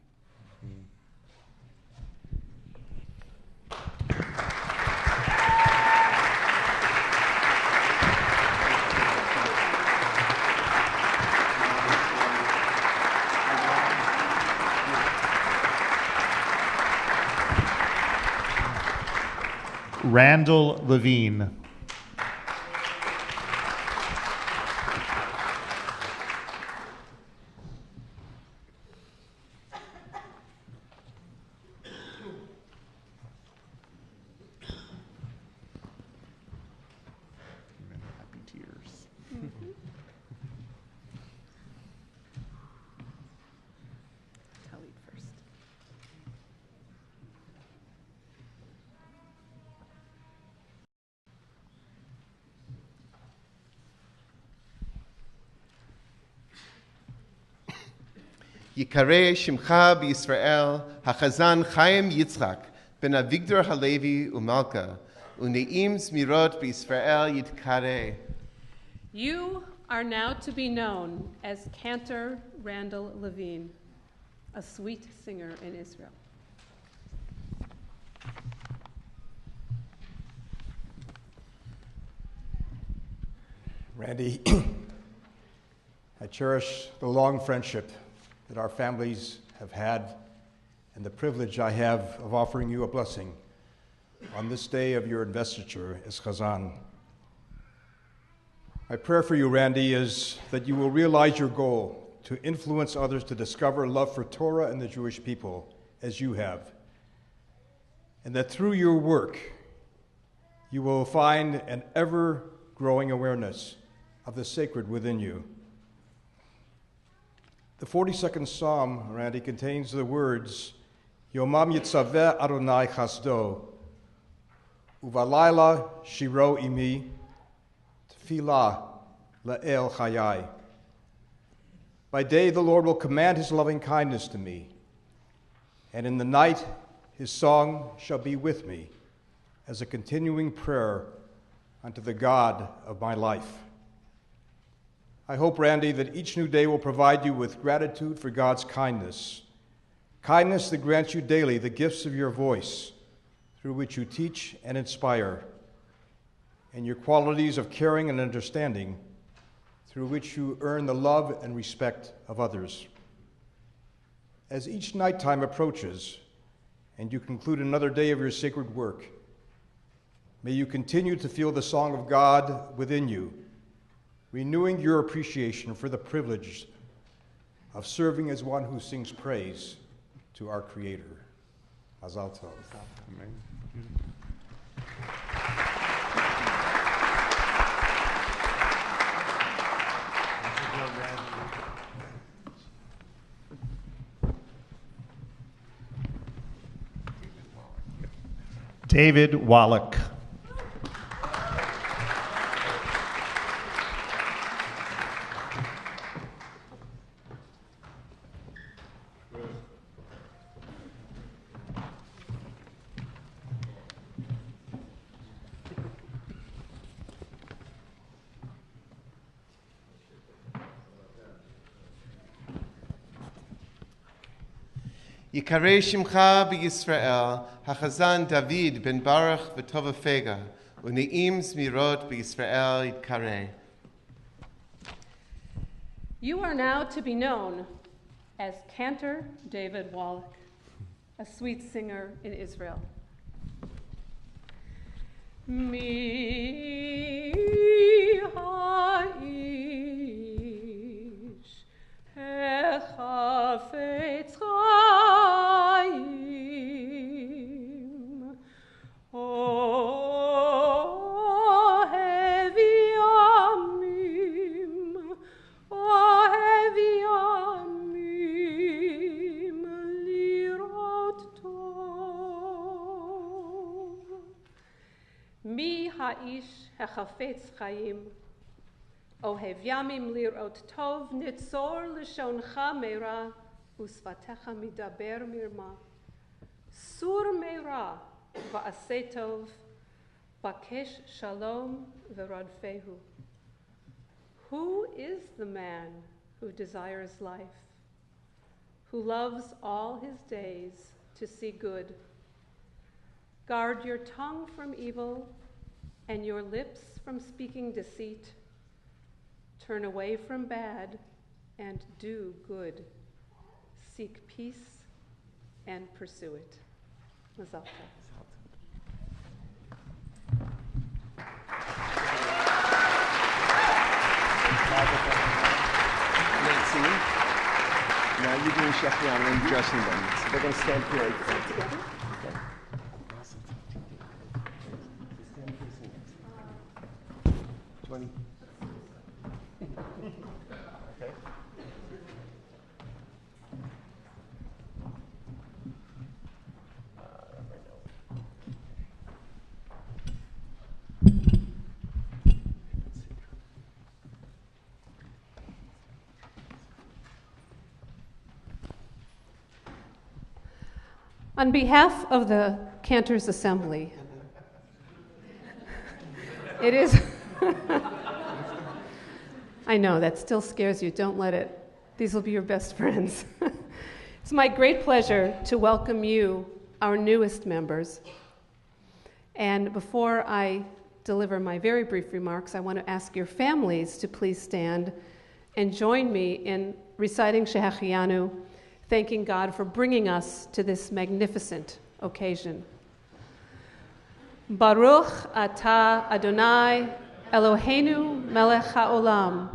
Randall Levine. Yikareh Shimcha b'Yisrael, Hachazan Chaim Yitzchak, ben Avigdor Halevi umalka, uneim Zmirot b'Yisrael Yitkareh. You are now to be known as Cantor Randall Levine, a sweet singer in Israel. Randy, I cherish the long friendship that our families have had and the privilege I have of offering you a blessing on this day of your investiture as Chazan. My prayer for you, Randy, is that you will realize your goal to influence others to discover love for Torah and the Jewish people as you have, and that through your work you will find an ever-growing awareness of the sacred within you. The 42nd Psalm, Randy, contains the words, Yomam Yitzaveh Adonai Chasdo, Uvalayla Shiro Imi, Tfilah La'el Chayai. By day the Lord will command his loving kindness to me, and in the night his song shall be with me as a continuing prayer unto the God of my life. I hope, Randy, that each new day will provide you with gratitude for God's kindness, kindness that grants you daily the gifts of your voice, through which you teach and inspire, and your qualities of caring and understanding, through which you earn the love and respect of others. As each nighttime approaches, and you conclude another day of your sacred work, may you continue to feel the song of God within you, renewing your appreciation for the privilege of serving as one who sings praise to our Creator. Mazal tov. Amen. David Wallach. Yikareh Shimcha b'Yisrael, Hachazan David ben Baruch v'Tova Fega, uneim Zmirot b'Yisrael Yitkareh. You are now to be known as Cantor David Wallach, a sweet singer in Israel. Mi ha'ish hechafetz chaim ohevi yamim lirot tov. Mi ha'ish hechafetz chaim Ohev yamim lirot tov nitzor lishoncha meira usvatecha midaber mirma sur meira va'aseh tov bakesh shalom v'rodfehu. Who is the man who desires life, who loves all his days to see good? Guard your tongue from evil and your lips from speaking deceit. Turn away from bad and do good. Seek peace and pursue it. Mazal tov. Nancy, now you're doing Shechrian and dressing them. So they're going to stand here. Together? Okay. Stand facing 20. Okay. On behalf of the Cantors Assembly, it is... I know, that still scares you. Don't let it. These will be your best friends. It's my great pleasure to welcome you, our newest members. And before I deliver my very brief remarks, I want to ask your families to please stand and join me in reciting Shehachianu, thanking God for bringing us to this magnificent occasion. Baruch atah Adonai Eloheinu melech haolam,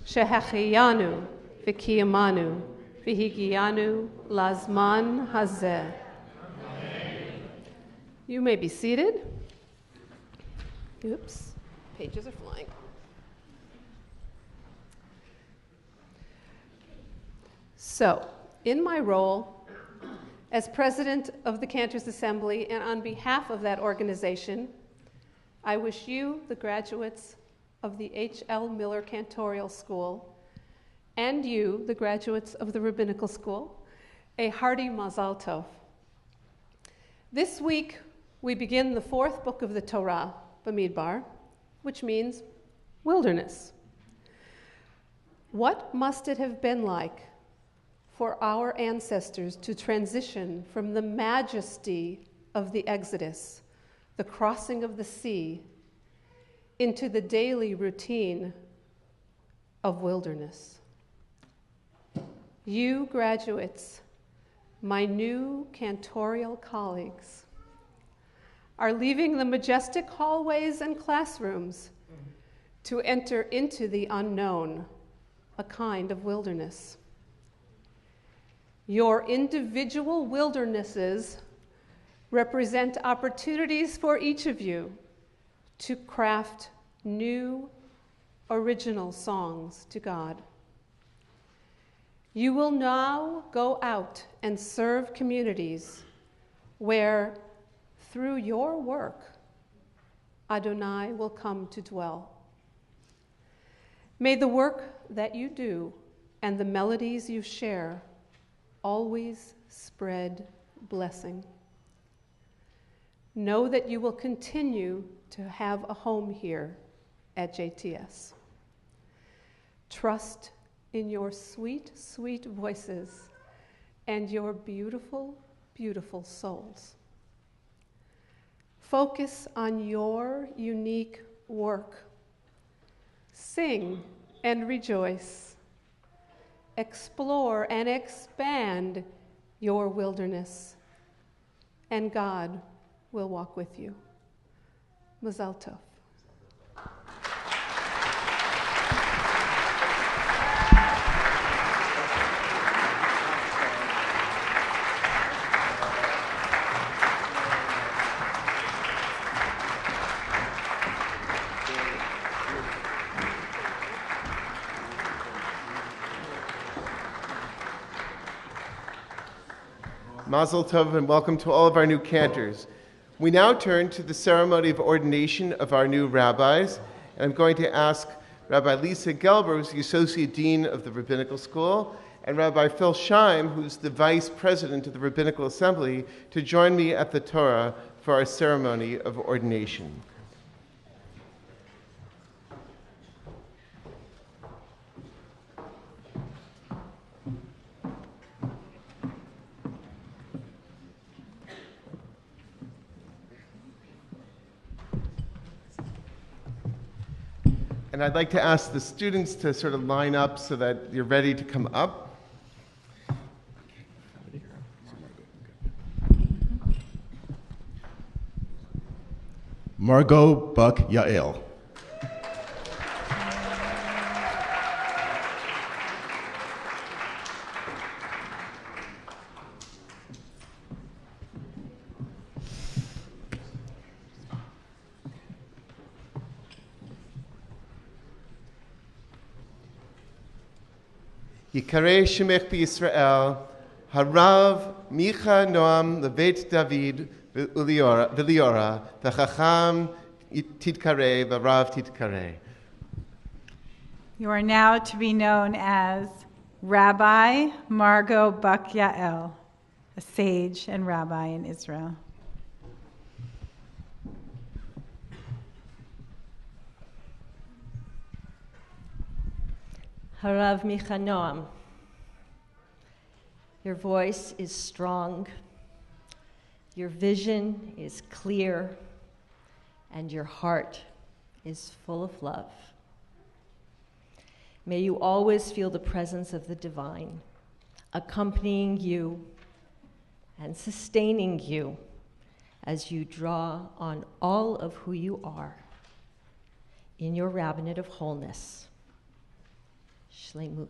shehachiyanu v'kiyamanu v'higiyanu lazman hazeh. You may be seated. Oops, pages are flying. So, in my role as president of the Cantors Assembly and on behalf of that organization, I wish you, the graduates of the H.L. Miller Cantorial School, and you, the graduates of the Rabbinical School, a hearty Mazal Tov. This week, we begin the fourth book of the Torah, Bamidbar, which means wilderness. What must it have been like for our ancestors to transition from the majesty of the Exodus, the crossing of the sea, into the daily routine of wilderness? You graduates, my new cantorial colleagues, are leaving the majestic hallways and classrooms to enter into the unknown, a kind of wilderness. Your individual wildernesses represent opportunities for each of you to craft new, original songs to God. You will now go out and serve communities where, through your work, Adonai will come to dwell. May the work that you do and the melodies you share always spread blessing. Know that you will continue to have a home here at JTS. Trust in your sweet, sweet voices and your beautiful, beautiful souls. Focus on your unique work. Sing and rejoice. Explore and expand your wilderness, and God will walk with you. Mazal Tov. Mazel Tov and welcome to all of our new cantors. We now turn to the ceremony of ordination of our new rabbis. And I'm going to ask Rabbi Lisa Gelber, who's the Associate Dean of the Rabbinical School, and Rabbi Phil Scheim, who's the Vice President of the Rabbinical Assembly, to join me at the Torah for our ceremony of ordination. And I'd like to ask the students to sort of line up so that you're ready to come up. Margot Buck Yael. Yikarei Shemech b'Yisrael, Harav Micha Noam Lebeit David v'Liora, v'Chacham Tidkarei v'Rav Tidkarei. You are now to be known as Rabbi Margot Buck Yael, a sage and rabbi in Israel. Harav Micha Noam, your voice is strong, your vision is clear, and your heart is full of love. May you always feel the presence of the divine, accompanying you and sustaining you as you draw on all of who you are in your rabbinate of wholeness. Shlemut.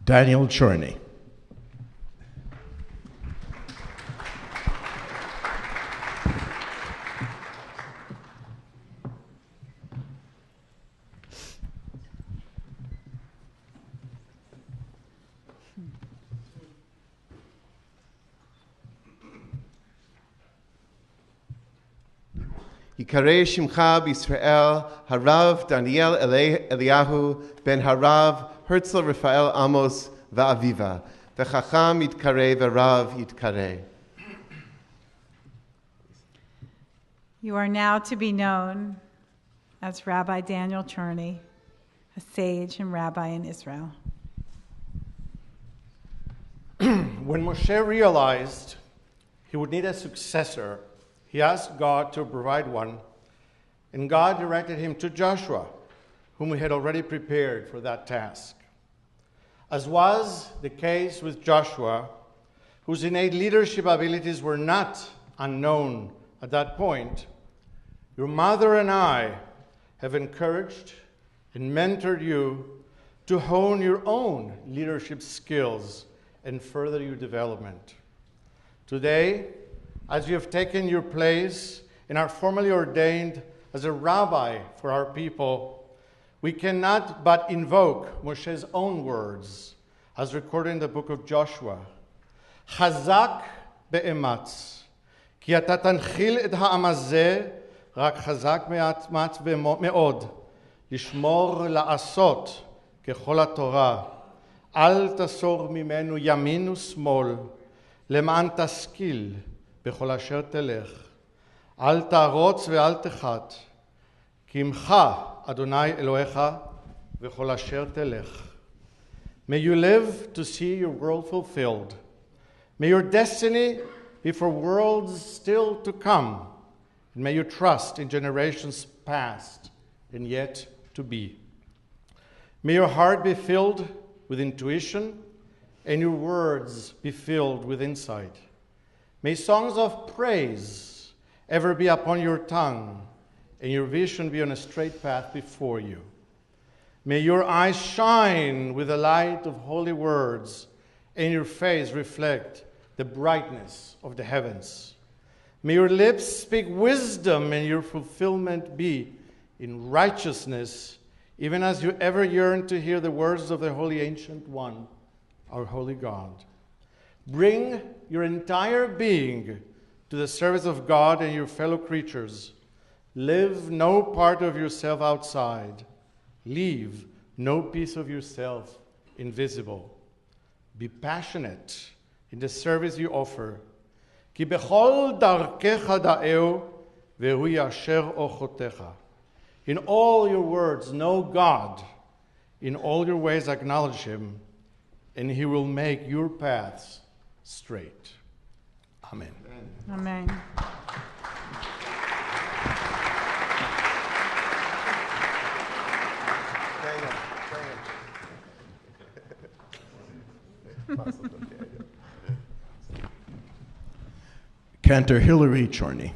Daniel Chorney. Yikareh Shimcha B'Yisrael, Harav Daniel Eliyahu ben Harav Herzl Raphael Amos Va'aviva. The Chacham Yitkareh, the Rav Yitkareh. You are now to be known as Rabbi Daniel Chorney, a sage and rabbi in Israel. When Moshe realized he would need a successor, he asked God to provide one, and God directed him to Joshua, whom he had already prepared for that task. As was the case with Joshua, whose innate leadership abilities were not unknown at that point, your mother and I have encouraged and mentored you to hone your own leadership skills and further your development. Today, as you have taken your place and are formally ordained as a rabbi for our people, we cannot but invoke Moshe's own words, as recorded in the book of Joshua. Chazak be'ematz, ki ata tanchil et ha'am hazeh, rak chazak me'atmat ve'me'od, lishmor la'asot kechol haTorah, al tasor mimenu yamin u'smol, למען תשכיל בכל אשר תלך, אל תרוץ ואל תחת, כי עמך אדוני אלוהיך בכל אשר תלך. May you live to see your world fulfilled. May your destiny be for worlds still to come, and may you trust in generations past and yet to be. May your heart be filled with intuition, and your words be filled with insight. May songs of praise ever be upon your tongue, and your vision be on a straight path before you. May your eyes shine with the light of holy words, and your face reflect the brightness of the heavens. May your lips speak wisdom, and your fulfillment be in righteousness, even as you ever yearn to hear the words of the Holy Ancient One, our holy God. Bring your entire being to the service of God and your fellow creatures. Live no part of yourself outside. Leave no piece of yourself invisible. Be passionate in the service you offer. Ki bechol darkecha da'eu vehu yasher ochotecha. In all your words, know God. In all your ways, acknowledge Him, and He will make your paths straight. Amen. Amen. Cantor Hilary Chorney.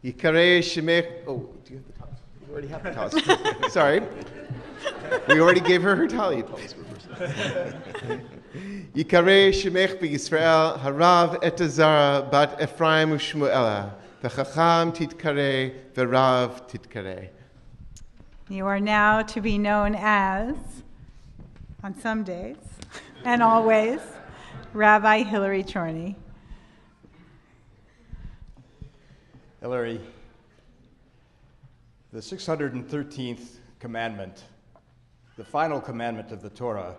Yikareh Shemech. Oh, do you have the talis? You already have the talis. Sorry. We already gave her talis. Yikareh Shemech b'Yisrael, Harav Etazara bat Ephraim u'Shmuela, v'chacham titkareh, v'rav titkareh. You are now to be known as, on some days and always, Rabbi Hilary Chorney. Hilary, the 613th commandment, the final commandment of the Torah,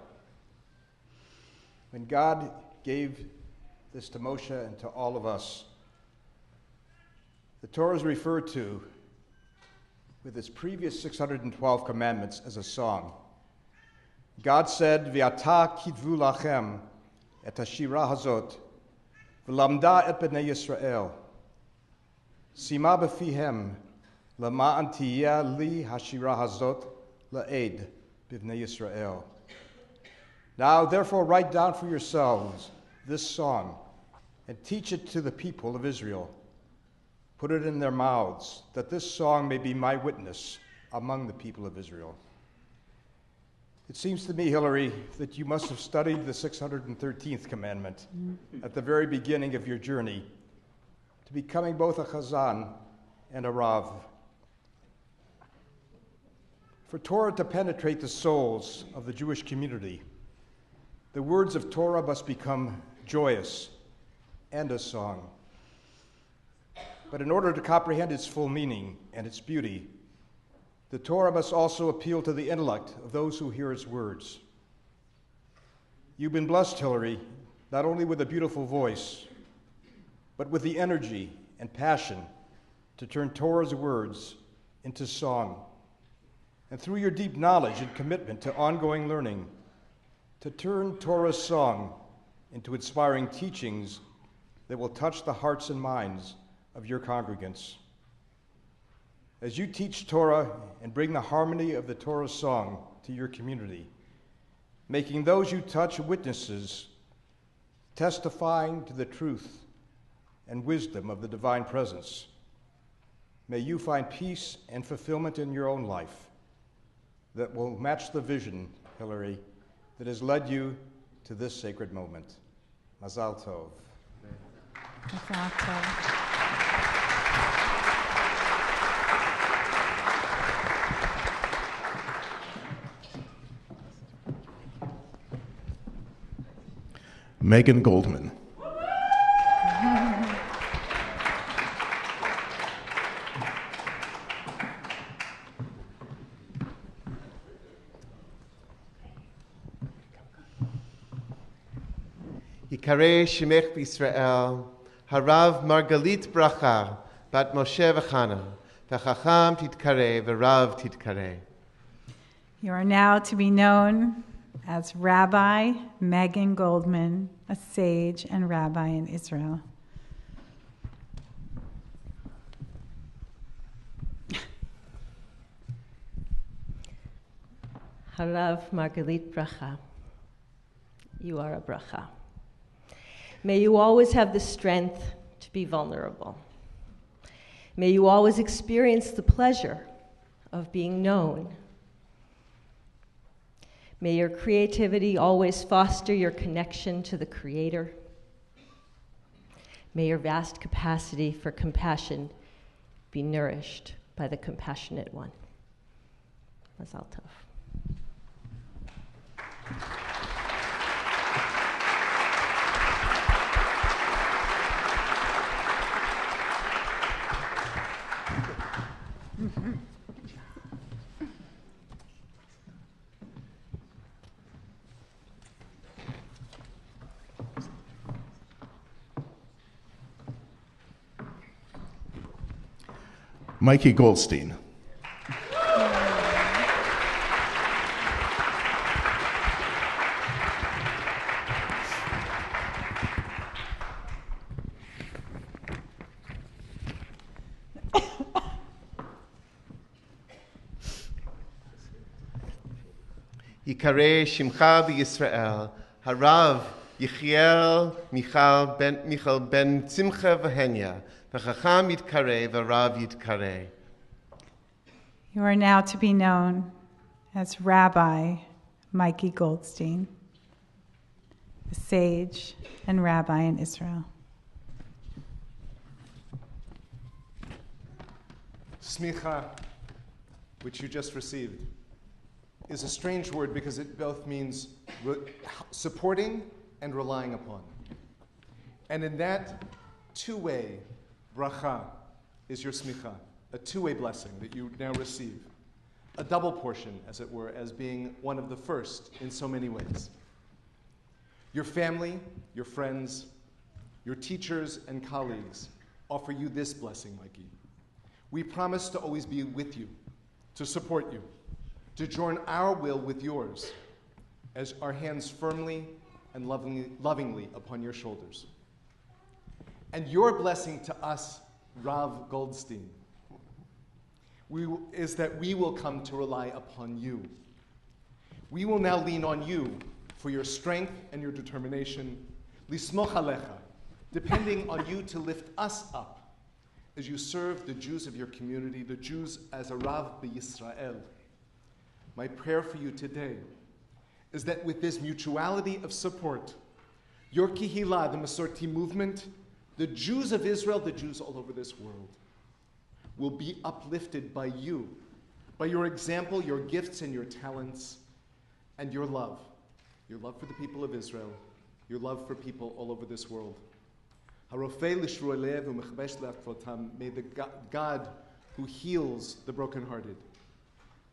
when God gave this to Moshe and to all of us, the Torah is referred to with its previous 612 commandments as a song. God said, V'ata kitvu lachem et hashira hazot, v'lamda et b'nei Yisrael, sima b'fihem, lama'an tiyeh li hashira hazot, la'ed b'nei Yisrael. Now, therefore, write down for yourselves this song and teach it to the people of Israel. Put it in their mouths, that this song may be my witness among the people of Israel. It seems to me, Hilary, that you must have studied the 613th commandment at the very beginning of your journey to becoming both a chazan and a rav. For Torah to penetrate the souls of the Jewish community, the words of Torah must become joyous and a song. But in order to comprehend its full meaning and its beauty, the Torah must also appeal to the intellect of those who hear its words. You've been blessed, Hilary, not only with a beautiful voice, but with the energy and passion to turn Torah's words into song. And through your deep knowledge and commitment to ongoing learning, to turn Torah's song into inspiring teachings that will touch the hearts and minds of your congregants. As you teach Torah and bring the harmony of the Torah song to your community, making those you touch witnesses, testifying to the truth and wisdom of the divine presence, may you find peace and fulfillment in your own life that will match the vision, Hilary, that has led you to this sacred moment. Mazal Tov. Mazal Tov. Megan Goldman. Yikareh Shemech b'Yisrael, Harav Margalit Bracha, bat Moshe v'Chana, v'chacham titkareh, v'rav titkareh. You are now to be known as Rabbi Megan Goldman, a sage and rabbi in Israel. Harav Margalit Bracha, you are a bracha. May you always have the strength to be vulnerable. May you always experience the pleasure of being known. May your creativity always foster your connection to the Creator. May your vast capacity for compassion be nourished by the compassionate one. Mazal Tov. Mikey Goldstein. Yikareh Shimcha b'Yisrael, Harav Yechiel Michal ben Simcha v'Henya, v'chacham yitkareh, v'rav yitkareh. You are now to be known as Rabbi Mikey Goldstein. a sage and rabbi in Israel. Smicha, which you just received, is a strange word because it both means supporting and relying upon. And in that two-way, bracha is your smicha, a two-way blessing that you now receive. A double portion, as it were, as being one of the first in so many ways. Your family, your friends, your teachers and colleagues offer you this blessing, Mikey. We promise to always be with you, to support you, to join our will with yours, as our hands firmly and lovingly upon your shoulders. And your blessing to us, Rav Goldstein, is that we will come to rely upon you. We will now lean on you for your strength and your determination, lismoch alecha, depending on you to lift us up as you serve the Jews of your community, the Jews as a Rav b'Yisrael. My prayer for you today is that with this mutuality of support, your kihila, the Masorti movement, the Jews of Israel, the Jews all over this world, will be uplifted by you, by your example, your gifts and your talents, and your love for the people of Israel, your love for people all over this world. May the God who heals the brokenhearted,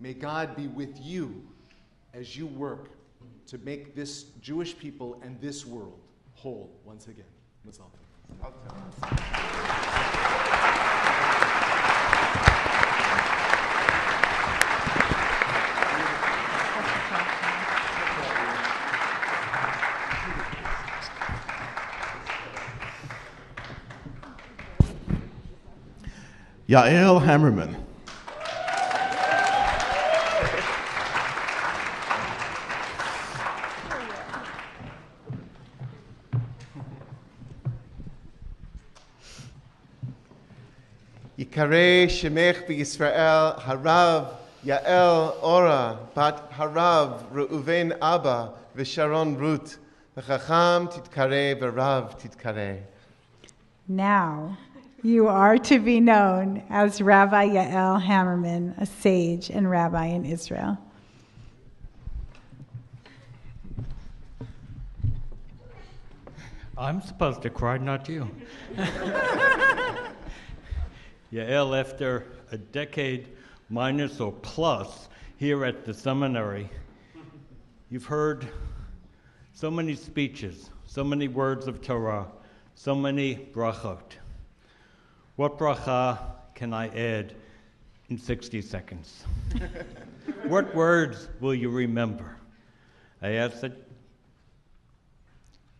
may God be with you as you work to make this Jewish people and this world whole once again. Mazal tov. Yael Hammerman. Yikareh Shemech b'Yisrael Harav Yael Ora bat Harav Reuven Abba v'Sharon Ruth v'Chacham Titkareh v'Rav Titkareh. Now you are to be known as Rabbi Yael Hammerman, a sage and rabbi in Israel. I'm supposed to cry, not you. Yael, after a decade minus or plus here at the seminary, you've heard so many speeches, so many words of Torah, so many brachot. What bracha can I add in 60 seconds? What words will you remember? I ask that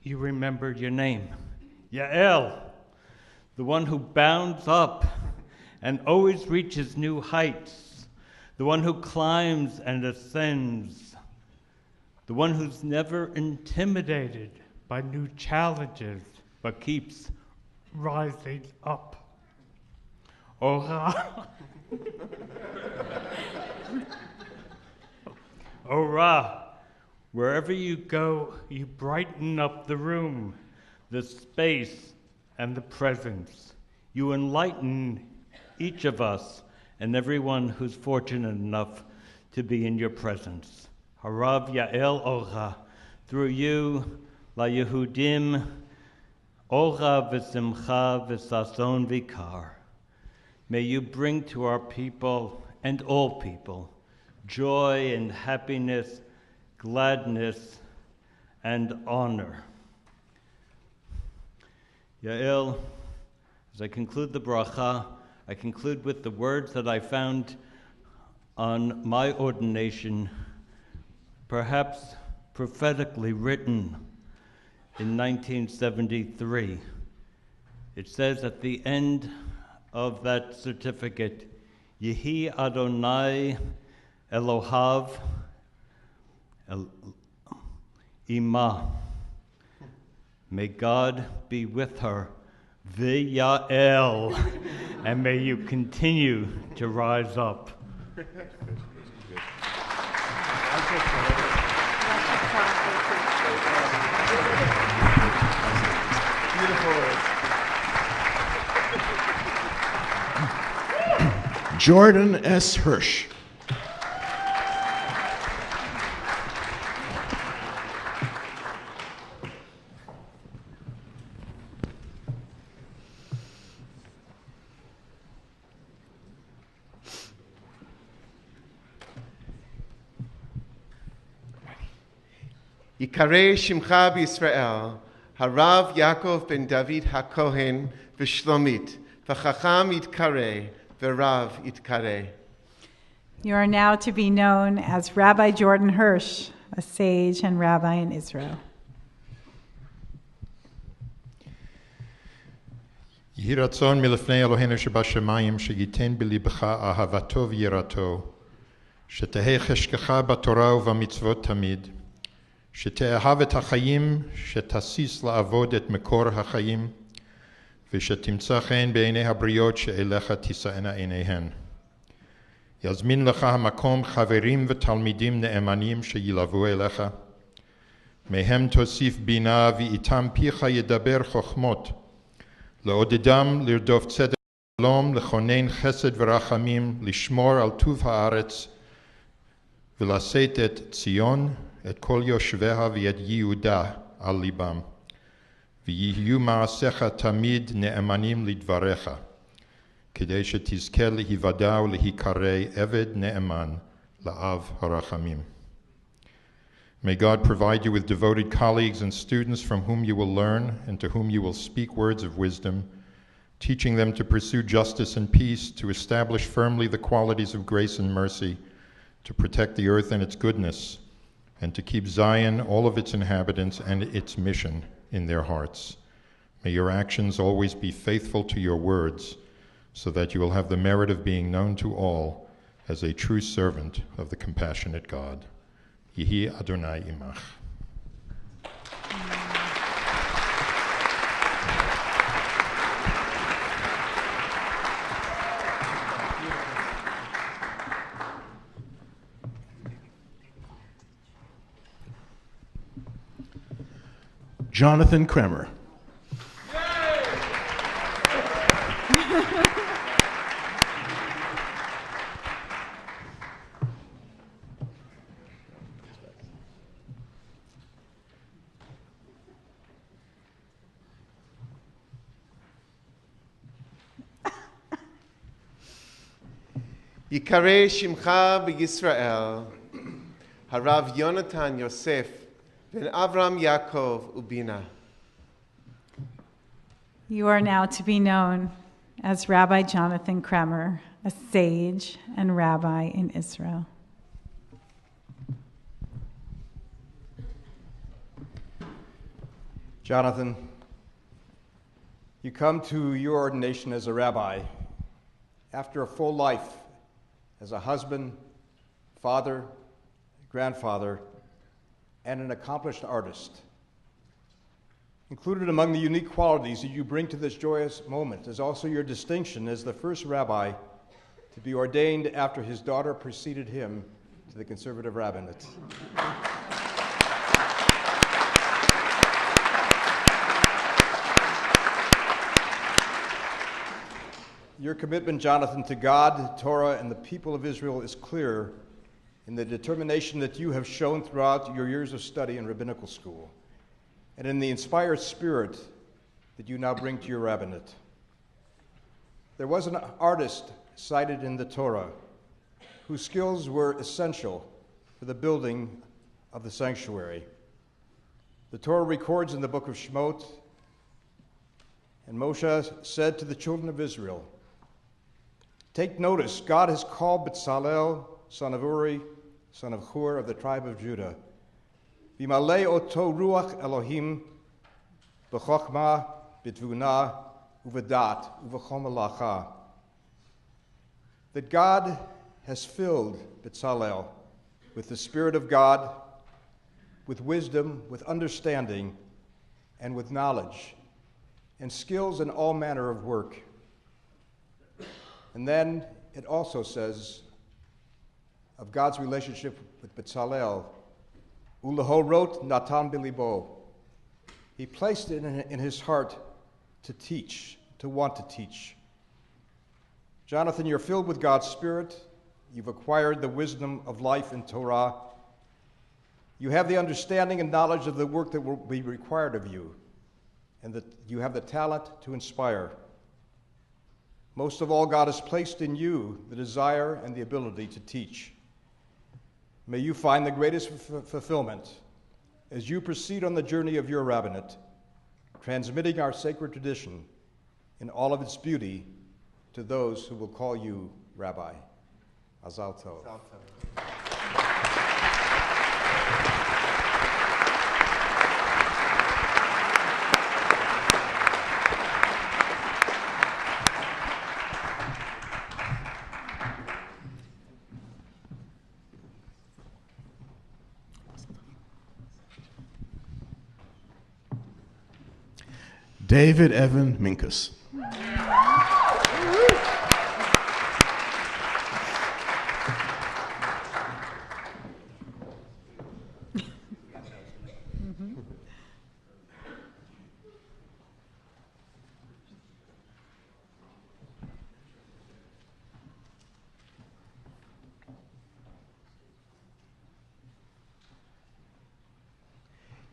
you remember your name. Yael, the one who bounds up and always reaches new heights, the one who climbs and ascends, the one who's never intimidated by new challenges, but keeps rising up. Ora. Ora. Wherever you go, you brighten up the room, the space, and the presence. You enlighten each of us and everyone who's fortunate enough to be in your presence. Harav Yael Ora. Through you, La Yehudim, Ora v'simcha v'sason v'kar. May you bring to our people and all people joy and happiness, gladness and honor. Yael, as I conclude the bracha, I conclude with the words that I found on my ordination, perhaps prophetically written in 1973. It says at the end of that certificate, Yehi Adonai Elohav Ima. May God be with her, V'Yael, and may you continue to rise up. forward. Jordan S. Hirsch. Yikareh Shimcha b'Yisrael, Harav Yaakov ben David HaKohen v'Shlomit, v'Chacham Yitkareh, v'Rav Yitkareh. You are now to be known as Rabbi Jordan Hirsch, a sage and rabbi in Israel. יהי רצון מלפני אלוהינו שבשמיים שייתן בלבך אהבתו ויראתו, שתהא חשקך בתורה ובמצוות תמיד, שתאהב את החיים, שתסיס לעבוד את מקור החיים, ושתמצא חן בעיני הבריות שאליך תישאנה עיניהן. יזמין לך המקום חברים ותלמידים נאמנים שילוו אליך, מהם תוסיף בינה ואיתם פיך ידבר חוכמות, לעודדם לרדוף צדק ושלום, לכונן חסד ורחמים, לשמור על טוב הארץ, ולשאת את ציון, את כל יושביה ואת יהודה על ליבם, ויהיו מעשיך תמיד נאמנים לדבריך, כדי שתזכה להיוודע ולהיקרא עבד נאמן לאב הרחמים. May God provide you with devoted colleagues and students from whom you will learn and to whom you will speak words of wisdom, teaching them to pursue justice and peace, to establish firmly the qualities of grace and mercy, to protect the earth and its goodness, and to keep Zion, all of its inhabitants, and its mission in their hearts. May your actions always be faithful to your words, so that you will have the merit of being known to all as a true servant of the compassionate God. Yehi Adonai imach. Jonathan Kremer. Yikareh Shimcha b'Yisrael, Harav Yonatan Yosef, ben Avram Yaakov Ubina. You are now to be known as Rabbi Jonathan Kremer, a sage and rabbi in Israel. Jonathan, you come to your ordination as a rabbi after a full life as a husband, father, grandfather, and an accomplished artist. Included among the unique qualities that you bring to this joyous moment is also your distinction as the first rabbi to be ordained after his daughter preceded him to the conservative rabbinate. Your commitment, Jonathan, to God, Torah, and the people of Israel is clear in the determination that you have shown throughout your years of study in rabbinical school, and in the inspired spirit that you now bring to your rabbinate. There was an artist cited in the Torah whose skills were essential for the building of the sanctuary. The Torah records in the book of Shemot, and Moshe said to the children of Israel, "Take notice, God has called Bezalel, son of Uri, son of Hur, of the tribe of Judah. V'malei oto ruach Elohim, b'chokhmah, b'tvunah, u'v'dat, u'v'chom malacha." That God has filled Bezalel with the Spirit of God, with wisdom, with understanding, and with knowledge, and skills in all manner of work. And then it also says of God's relationship with Bezalel, Ulahorot Natan Bilibo. He placed it in his heart to teach, to want to teach. Jonathan, you're filled with God's Spirit. You've acquired the wisdom of life in Torah. You have the understanding and knowledge of the work that will be required of you, and that you have the talent to inspire. Most of all, God has placed in you the desire and the ability to teach. May you find the greatest fulfillment as you proceed on the journey of your rabbinate, transmitting our sacred tradition in all of its beauty to those who will call you Rabbi. Azal Tov. David Evan Minkus.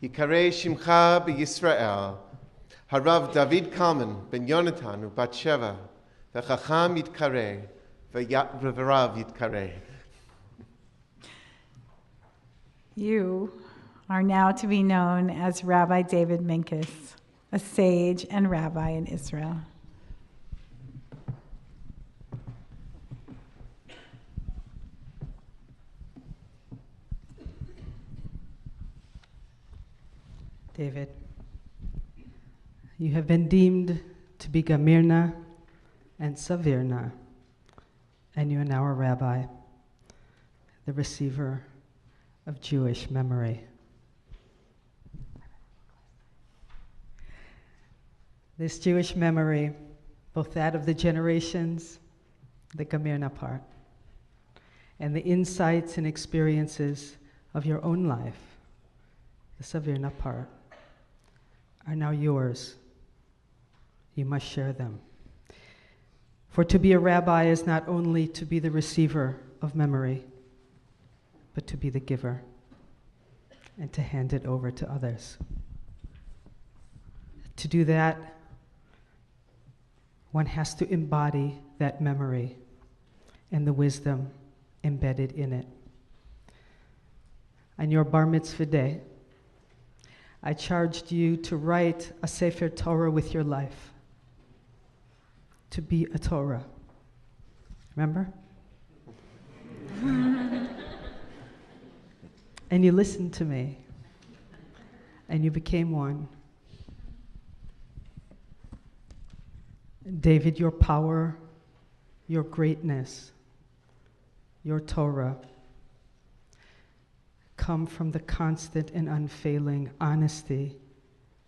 Yikarei Shimcha b'Yisrael, Harav David Kalman ben Yonatan u'bat Sheva, v'Chacham Yitkarei, v'Rav Yitkarei. You are now to be known as Rabbi David Minkus, a sage and rabbi in Israel. David, you have been deemed to be Gamirna and Savirna, and you are now a rabbi, the receiver of Jewish memory. This Jewish memory, both that of the generations, the Gamirna part, and the insights and experiences of your own life, the Savirna part, are now yours. You must share them. For to be a rabbi is not only to be the receiver of memory, but to be the giver and to hand it over to others. To do that, one has to embody that memory and the wisdom embedded in it. On your bar mitzvah day, I charged you to write a Sefer Torah with your life, to be a Torah. Remember? And you listened to me, and you became one. David, your power, your greatness, your Torah come from the constant and unfailing honesty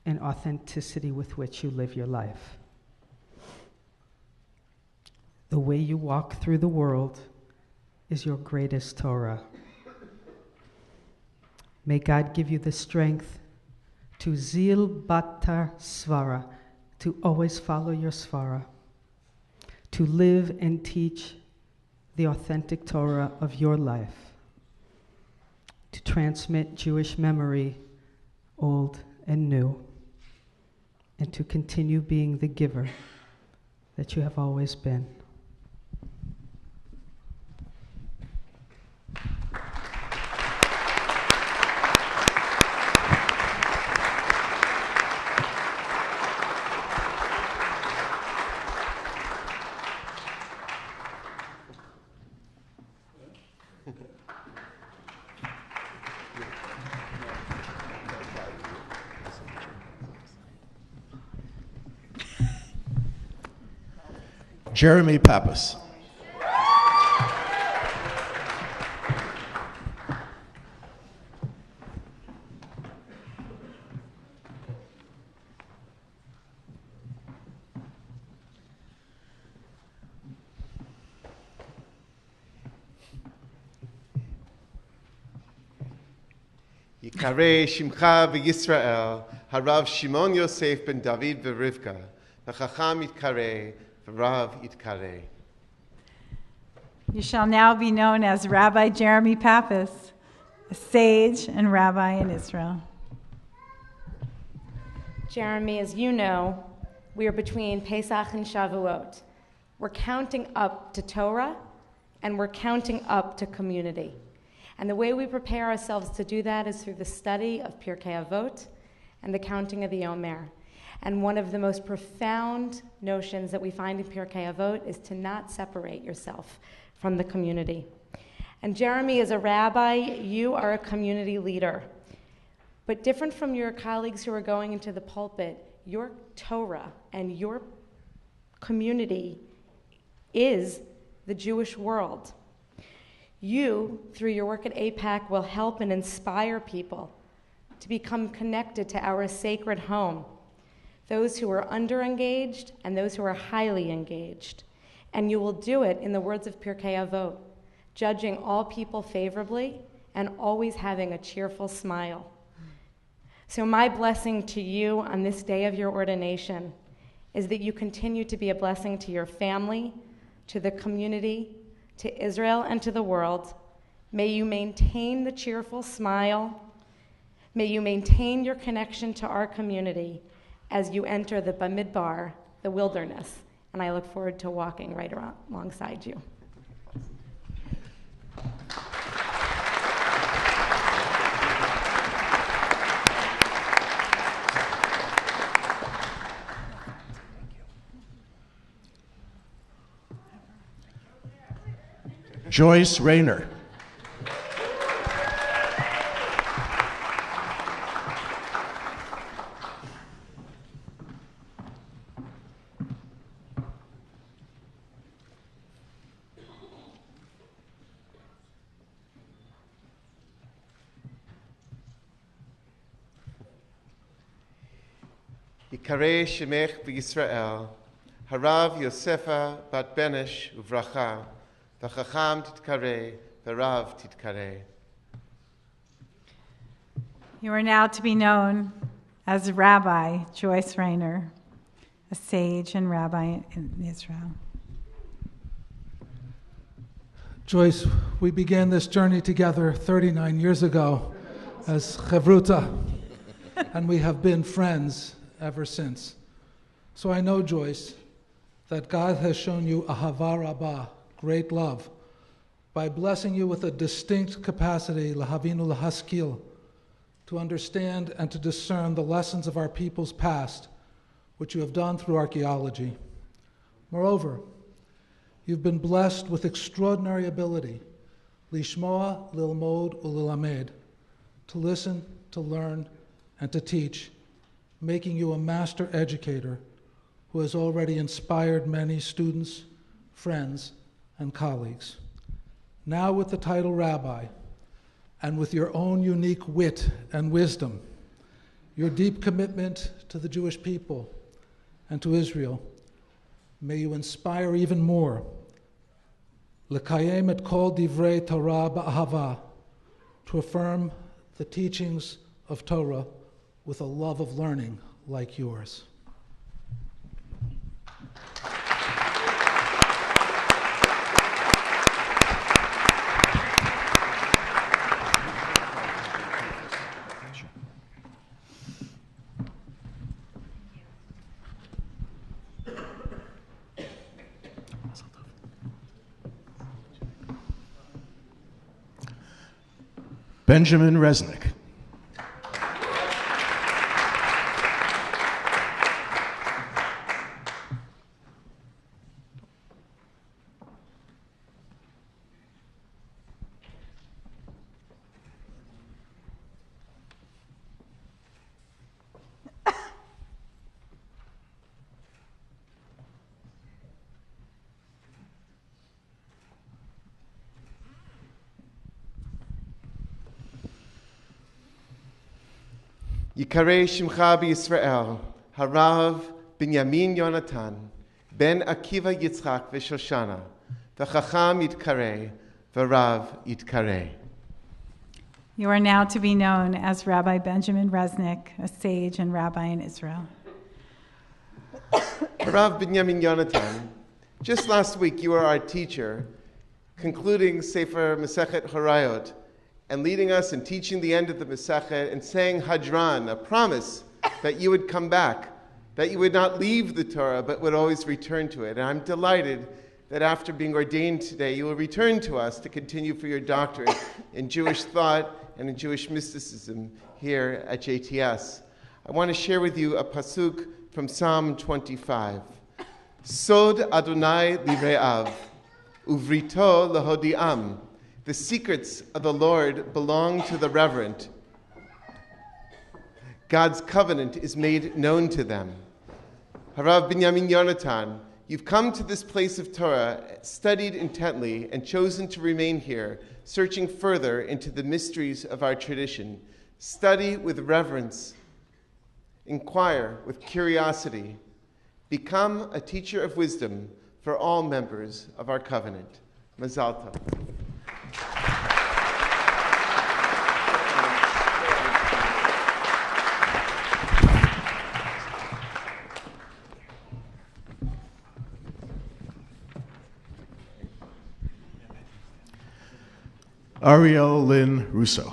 and authenticity with which you live your life. The way you walk through the world is your greatest Torah. May God give you the strength to zil batar svara, to always follow your svara, to live and teach the authentic Torah of your life, to transmit Jewish memory, old and new, and to continue being the giver that you have always been. Jeremy Pappas. Yikarei Shimcha v'Yisrael, Harav Shimon Yosef ben David v'Rivka, v'chacham yitkare, v'rav yitkare. You shall now be known as Rabbi Jeremy Pappas, a sage and rabbi in Israel. Jeremy, as you know, we are between Pesach and Shavuot. We're counting up to Torah, and we're counting up to community. And the way we prepare ourselves to do that is through the study of Pirkei Avot and the counting of the Omer. And one of the most profound notions that we find in Pirkei Avot is to not separate yourself from the community. And Jeremy, as a rabbi, you are a community leader. But different from your colleagues who are going into the pulpit, your Torah and your community is the Jewish world. You, through your work at APAC, will help and inspire people to become connected to our sacred home, those who are under-engaged and those who are highly engaged. And you will do it in the words of Pirkei Avot, judging all people favorably and always having a cheerful smile. So my blessing to you on this day of your ordination is that you continue to be a blessing to your family, to the community, to Israel, and to the world. May you maintain the cheerful smile. May you maintain your connection to our community as you enter the Bamidbar, the wilderness. And I look forward to walking right alongside you. Joyce Rayner. Yikareh Shemech b'Yisrael, Harav Yosefa bat Benesh uvracha, v'chacham titkare, v'rav titkare. You are now to be known as Rabbi Joyce Rayner, a sage and rabbi in Israel. Joyce, we began this journey together 39 years ago as Chevruta, and we have been friends ever since. So I know, Joyce, that God has shown you ahava rabbah, great love, by blessing you with a distinct capacity, lahavinu lahaskil, to understand and to discern the lessons of our people's past, which you have done through archaeology. Moreover, you've been blessed with extraordinary ability, lishmoa, lilmod, ulilamed, to listen, to learn, and to teach, making you a master educator who has already inspired many students, friends, and colleagues. Now with the title rabbi, and with your own unique wit and wisdom, your deep commitment to the Jewish people and to Israel, may you inspire even more. L'kayem et kol divrei Torah ba'ahava, to affirm the teachings of Torah with a love of learning like yours. Benjamin Resnick. Yikareh Shimcha b'Yisrael, Harav Binyamin Yonatan, Ben Akiva Yitzchak v'Shoshana, v'chacham Yitkareh, v'rav Yitkareh. You are now to be known as Rabbi Benjamin Resnick, a sage and rabbi in Israel. Rav Binyamin Yonatan, just last week you were our teacher, concluding Sefer Masechet Horayot, and leading us and teaching the end of the Masechet and saying Hadran, a promise that you would come back, that you would not leave the Torah, but would always return to it. And I'm delighted that after being ordained today, you will return to us to continue for your doctorate in Jewish thought and in Jewish mysticism here at JTS. I want to share with you a pasuk from Psalm 25. Sod Adonai lire'av, uvrito lahodi'am. The secrets of the Lord belong to the reverent. God's covenant is made known to them. Harav Binyamin Yonatan, you've come to this place of Torah, studied intently, and chosen to remain here, searching further into the mysteries of our tradition. Study with reverence. Inquire with curiosity. Become a teacher of wisdom for all members of our covenant. Mazal tov. Ariel Lynn Russo.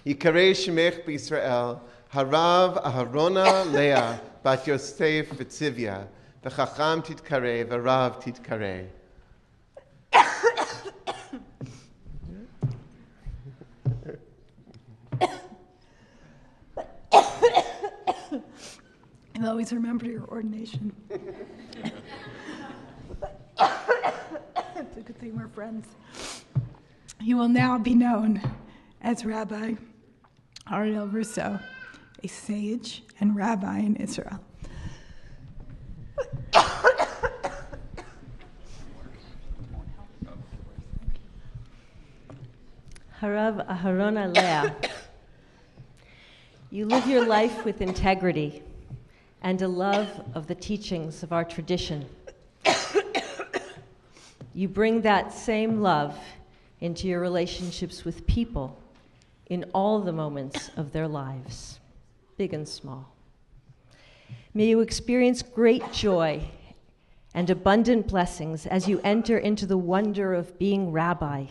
Yikarei Shemech b'Yisrael, Harav Aharona Leah, Bat Yosef v'Tzivya, v'Chacham titkarei, v'Rav titkarei. And always remember your ordination. It's a good thing we're friends. You will now be known as Rabbi Ariel Russo, a sage and rabbi in Israel. Harav Aharon Alea, you live your life with integrity and a love of the teachings of our tradition. You bring that same love into your relationships with people in all the moments of their lives, big and small. May you experience great joy and abundant blessings as you enter into the wonder of being rabbi,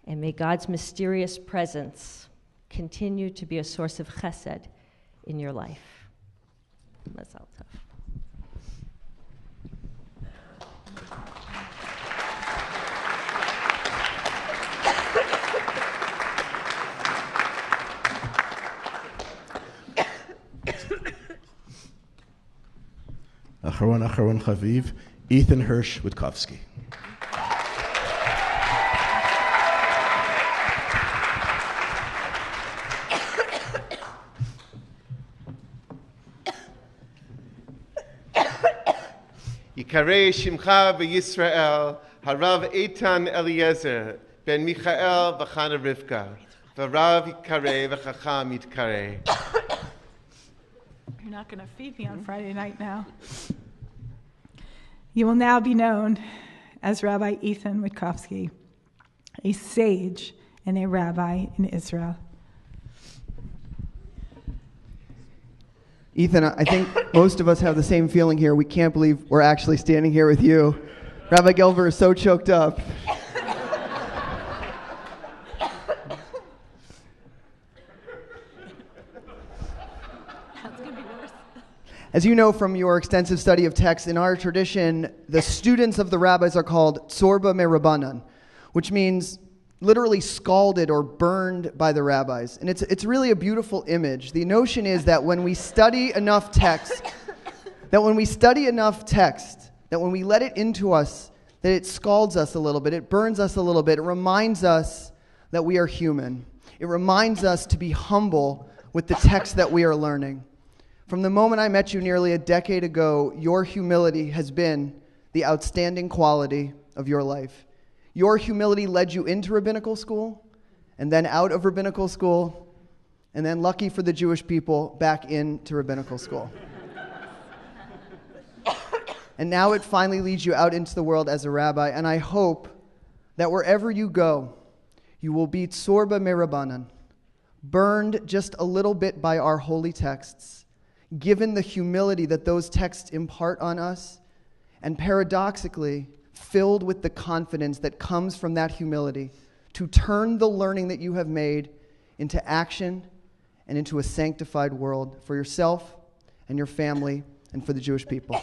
and may God's mysterious presence continue to be a source of chesed in your life. Mazal tov. Acharon Chaviv, Ethan Hirsch Witkowski. Yikarei Shimcha b'Yisrael, Harav Eitan Eliezer, Ben Michael v'Chana Rivka, v'Rav Yikarei v'Chacham Yitkarei. You're not going to feed me on Friday night now. You will now be known as Rabbi Ethan Witkowski, a sage and a rabbi in Israel. Ethan, I think most of us have the same feeling here. We can't believe we're actually standing here with you. Rabbi Gelber is so choked up. As you know from your extensive study of text, in our tradition, the students of the rabbis are called tzorba merabanan, which means literally scalded or burned by the rabbis. And it's really a beautiful image. The notion is that when we study enough text, that when we let it into us, that it scalds us a little bit, it burns us a little bit, it reminds us that we are human. It reminds us to be humble with the text that we are learning. From the moment I met you nearly a decade ago, your humility has been the outstanding quality of your life. Your humility led you into rabbinical school, and then out of rabbinical school, and then lucky for the Jewish people, back into rabbinical school. And now it finally leads you out into the world as a rabbi, and I hope that wherever you go, you will be Tsorba Merabanan, burned just a little bit by our holy texts, given the humility that those texts impart on us, and paradoxically, filled with the confidence that comes from that humility to turn the learning that you have made into action and into a sanctified world for yourself and your family and for the Jewish people.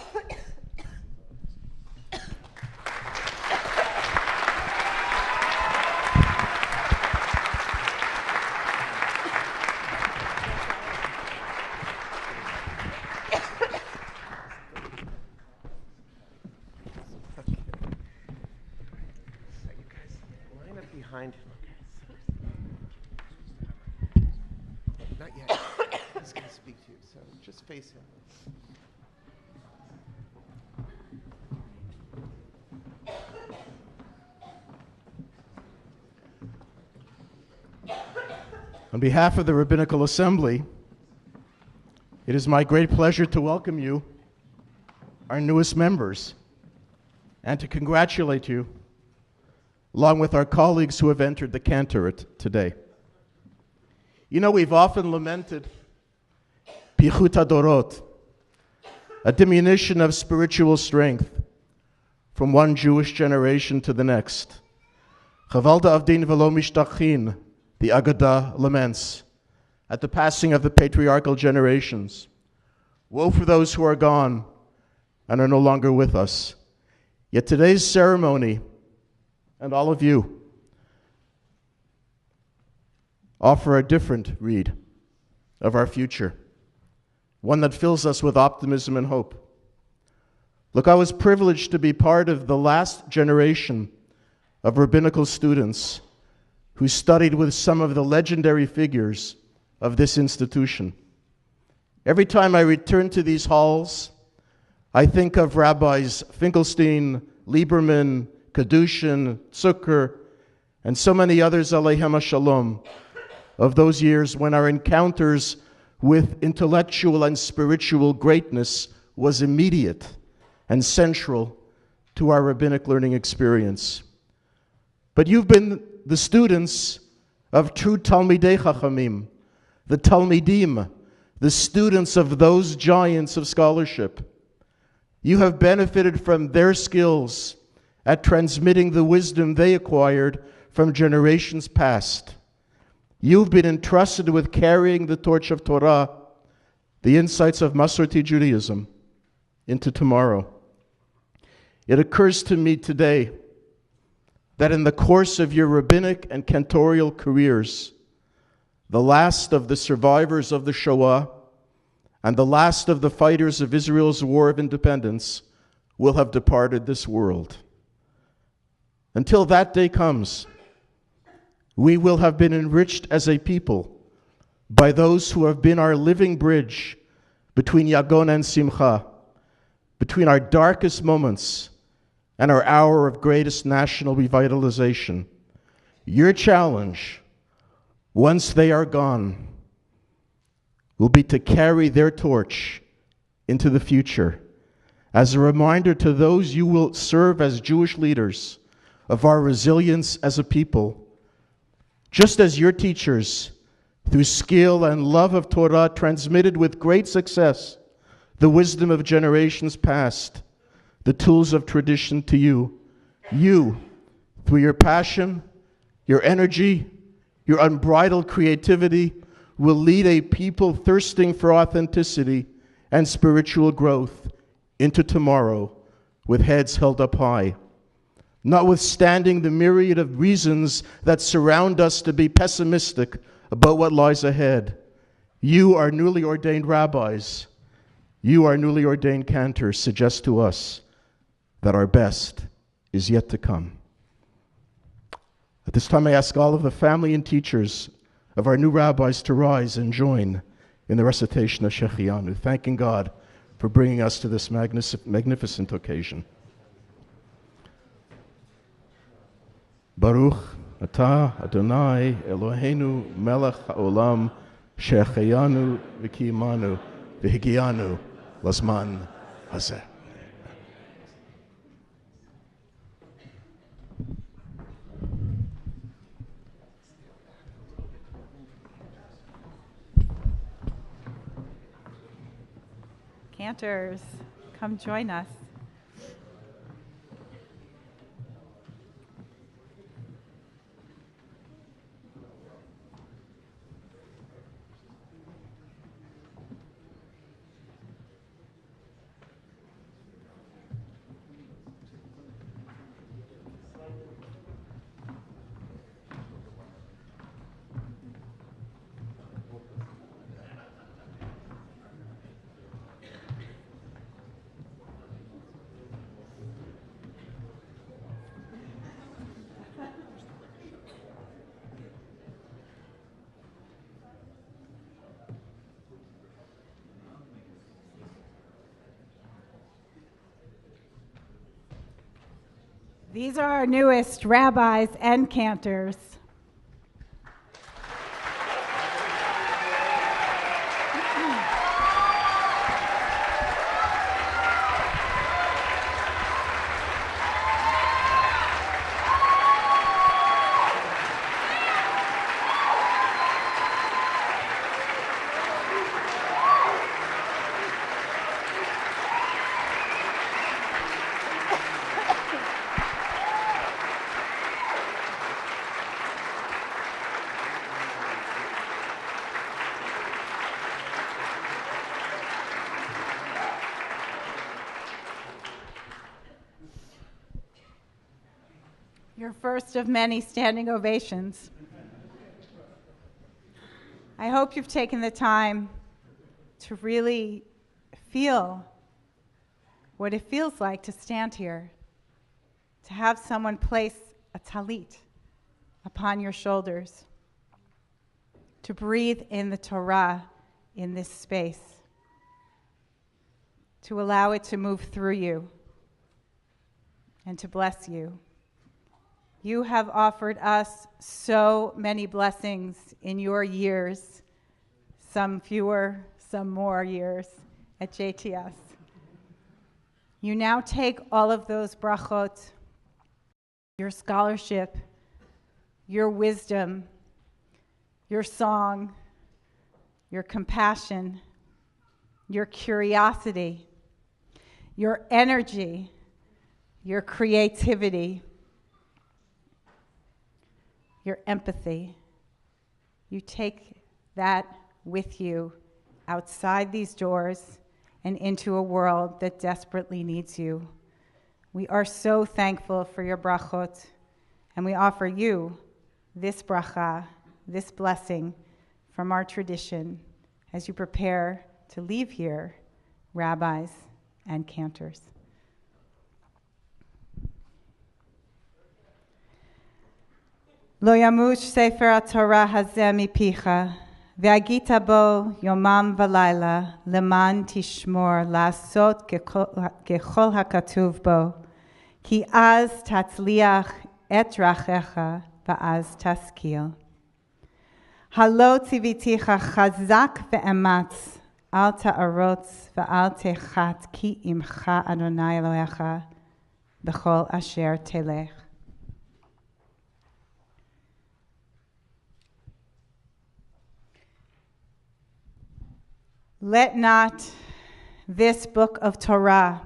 Behind him. Not yet. He's going to speak to you, so just face him. On behalf of the Rabbinical Assembly, it is my great pleasure to welcome you, our newest members, and to congratulate you along with our colleagues who have entered the cantorate today. You know, we've often lamented pichut hadorot, a diminution of spiritual strength from one Jewish generation to the next. Chavalda avdin velo mishtachin, the Agadah laments, at the passing of the patriarchal generations. Woe for those who are gone and are no longer with us. Yet today's ceremony, and all of you, offer a different read of our future, one that fills us with optimism and hope. Look, I was privileged to be part of the last generation of rabbinical students who studied with some of the legendary figures of this institution. Every time I return to these halls, I think of Rabbis Finkelstein, Lieberman, Kedushin, Zucker, and so many others, Aleihem Shalom, of those years when our encounters with intellectual and spiritual greatness was immediate and central to our rabbinic learning experience. But you've been the students of true Talmidei Chachamim, the Talmidim, the students of those giants of scholarship. You have benefited from their skills at transmitting the wisdom they acquired from generations past. You've been entrusted with carrying the torch of Torah, the insights of Masorti Judaism, into tomorrow. It occurs to me today that in the course of your rabbinic and cantorial careers, the last of the survivors of the Shoah and the last of the fighters of Israel's War of Independence will have departed this world. Until that day comes, we will have been enriched as a people by those who have been our living bridge between Yagon and Simcha, between our darkest moments and our hour of greatest national revitalization. Your challenge, once they are gone, will be to carry their torch into the future as a reminder to those you will serve as Jewish leaders of our resilience as a people. Just as your teachers, through skill and love of Torah, transmitted with great success the wisdom of generations past, the tools of tradition to you, you, through your passion, your energy, your unbridled creativity, will lead a people thirsting for authenticity and spiritual growth into tomorrow with heads held up high. Notwithstanding the myriad of reasons that surround us to be pessimistic about what lies ahead, you, our newly ordained rabbis, you, our newly ordained cantors, suggest to us that our best is yet to come. At this time, I ask all of the family and teachers of our new rabbis to rise and join in the recitation of Shechianu, thanking God for bringing us to this magnificent occasion. Baruch Ata Adonai Eloheinu melech haolam shehecheyanu v'kiyimanu v'higianu lazman hazeh. Cantors, come join us. These are our newest rabbis and cantors. Your first of many standing ovations. I hope you've taken the time to really feel what it feels like to stand here, to have someone place a talit upon your shoulders, to breathe in the Torah in this space, to allow it to move through you and to bless you. You have offered us so many blessings in your years, some fewer, some more years at JTS. You now take all of those brachot, your scholarship, your wisdom, your song, your compassion, your curiosity, your energy, your creativity, your empathy. You take that with you outside these doors and into a world that desperately needs you. We are so thankful for your brachot, and we offer you this bracha, this blessing from our tradition as you prepare to leave here, rabbis and cantors. Lo yamush sefer haTorah hazeh mipicha, ve'agita bo yomam v'layla, leman tishmor la'asot kechol hakatuv bo, ki az tatzliach et drachecha va'az taskil. Halo tziviticha chazak ve'ematz, al ta'arotz ve'al techat ki imcha Adonai Elohecha, b'chol asher telech. Let not this book of Torah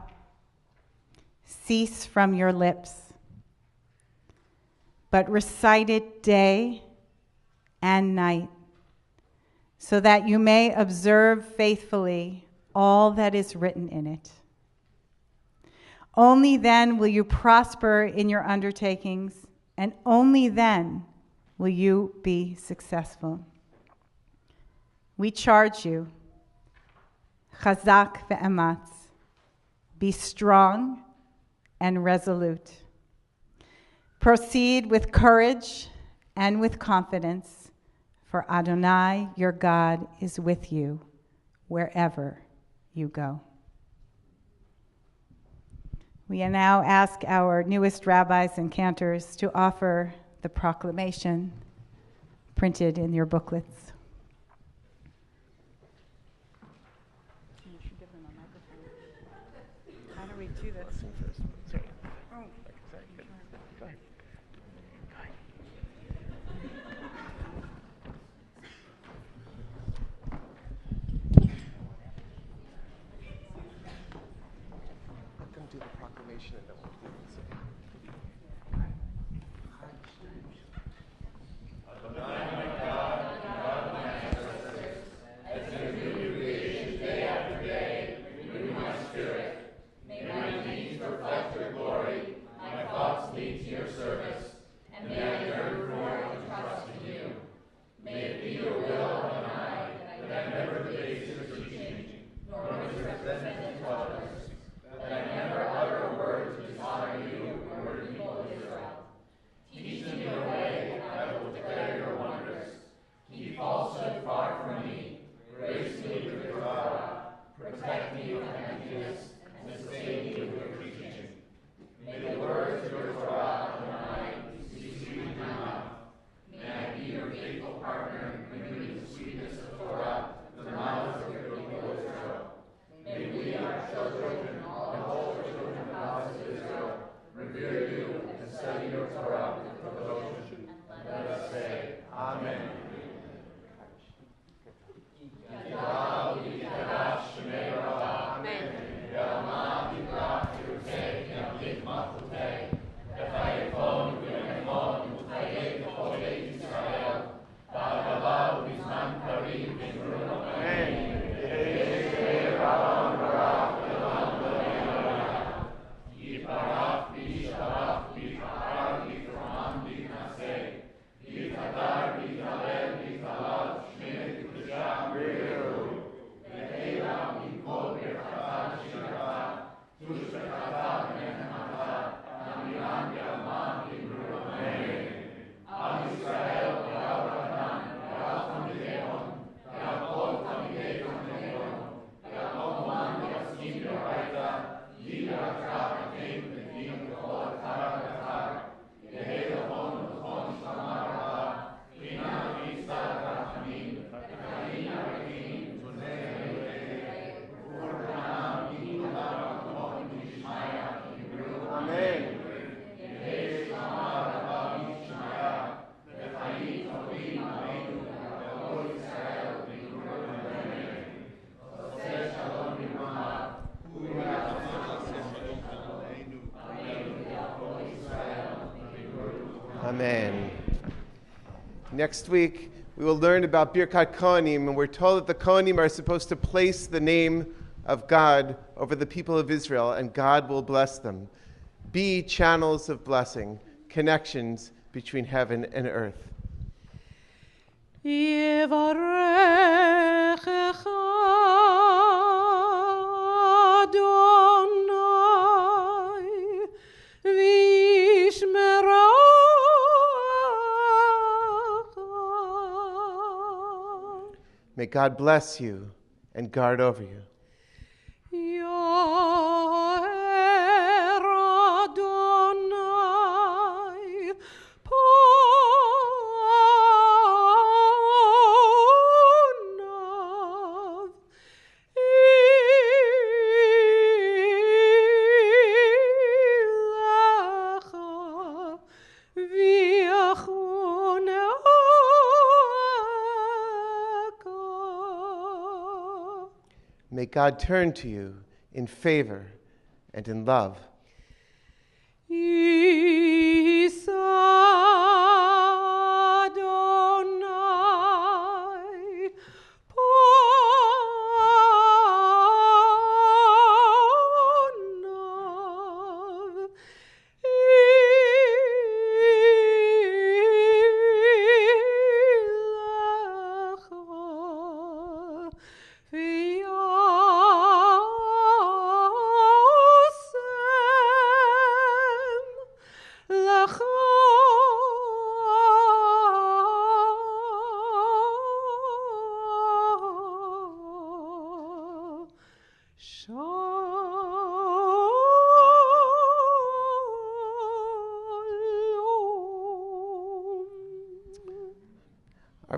cease from your lips, but recite it day and night, so that you may observe faithfully all that is written in it. Only then will you prosper in your undertakings, and only then will you be successful. We charge you, Chazak ve'ematz, be strong and resolute. Proceed with courage and with confidence, for Adonai, your God, is with you wherever you go. We now ask our newest rabbis and cantors to offer the proclamation printed in your booklets. You should give them a microphone. How do we do this? Sorry. Oh. Go ahead. Let them do the proclamation and then we'll do it. Amen. Next week, we will learn about Birkat Kohanim, and we're told that the Kohanim are supposed to place the name of God over the people of Israel, and God will bless them. Be channels of blessing, connections between heaven and earth. May God bless you and guard over you. May God turn to you in favor and in love.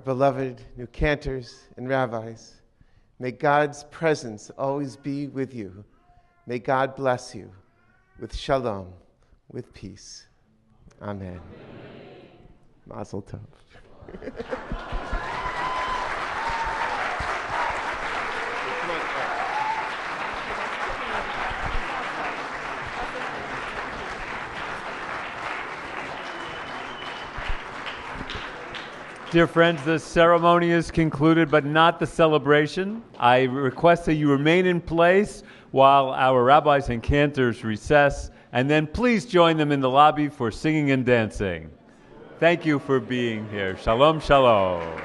beloved new cantors and rabbis, may God's presence always be with you. May God bless you with shalom, with peace. Amen. Mazel tov. Dear friends, the ceremony is concluded, but not the celebration. I request that you remain in place while our rabbis and cantors recess, and then please join them in the lobby for singing and dancing. Thank you for being here. Shalom, shalom.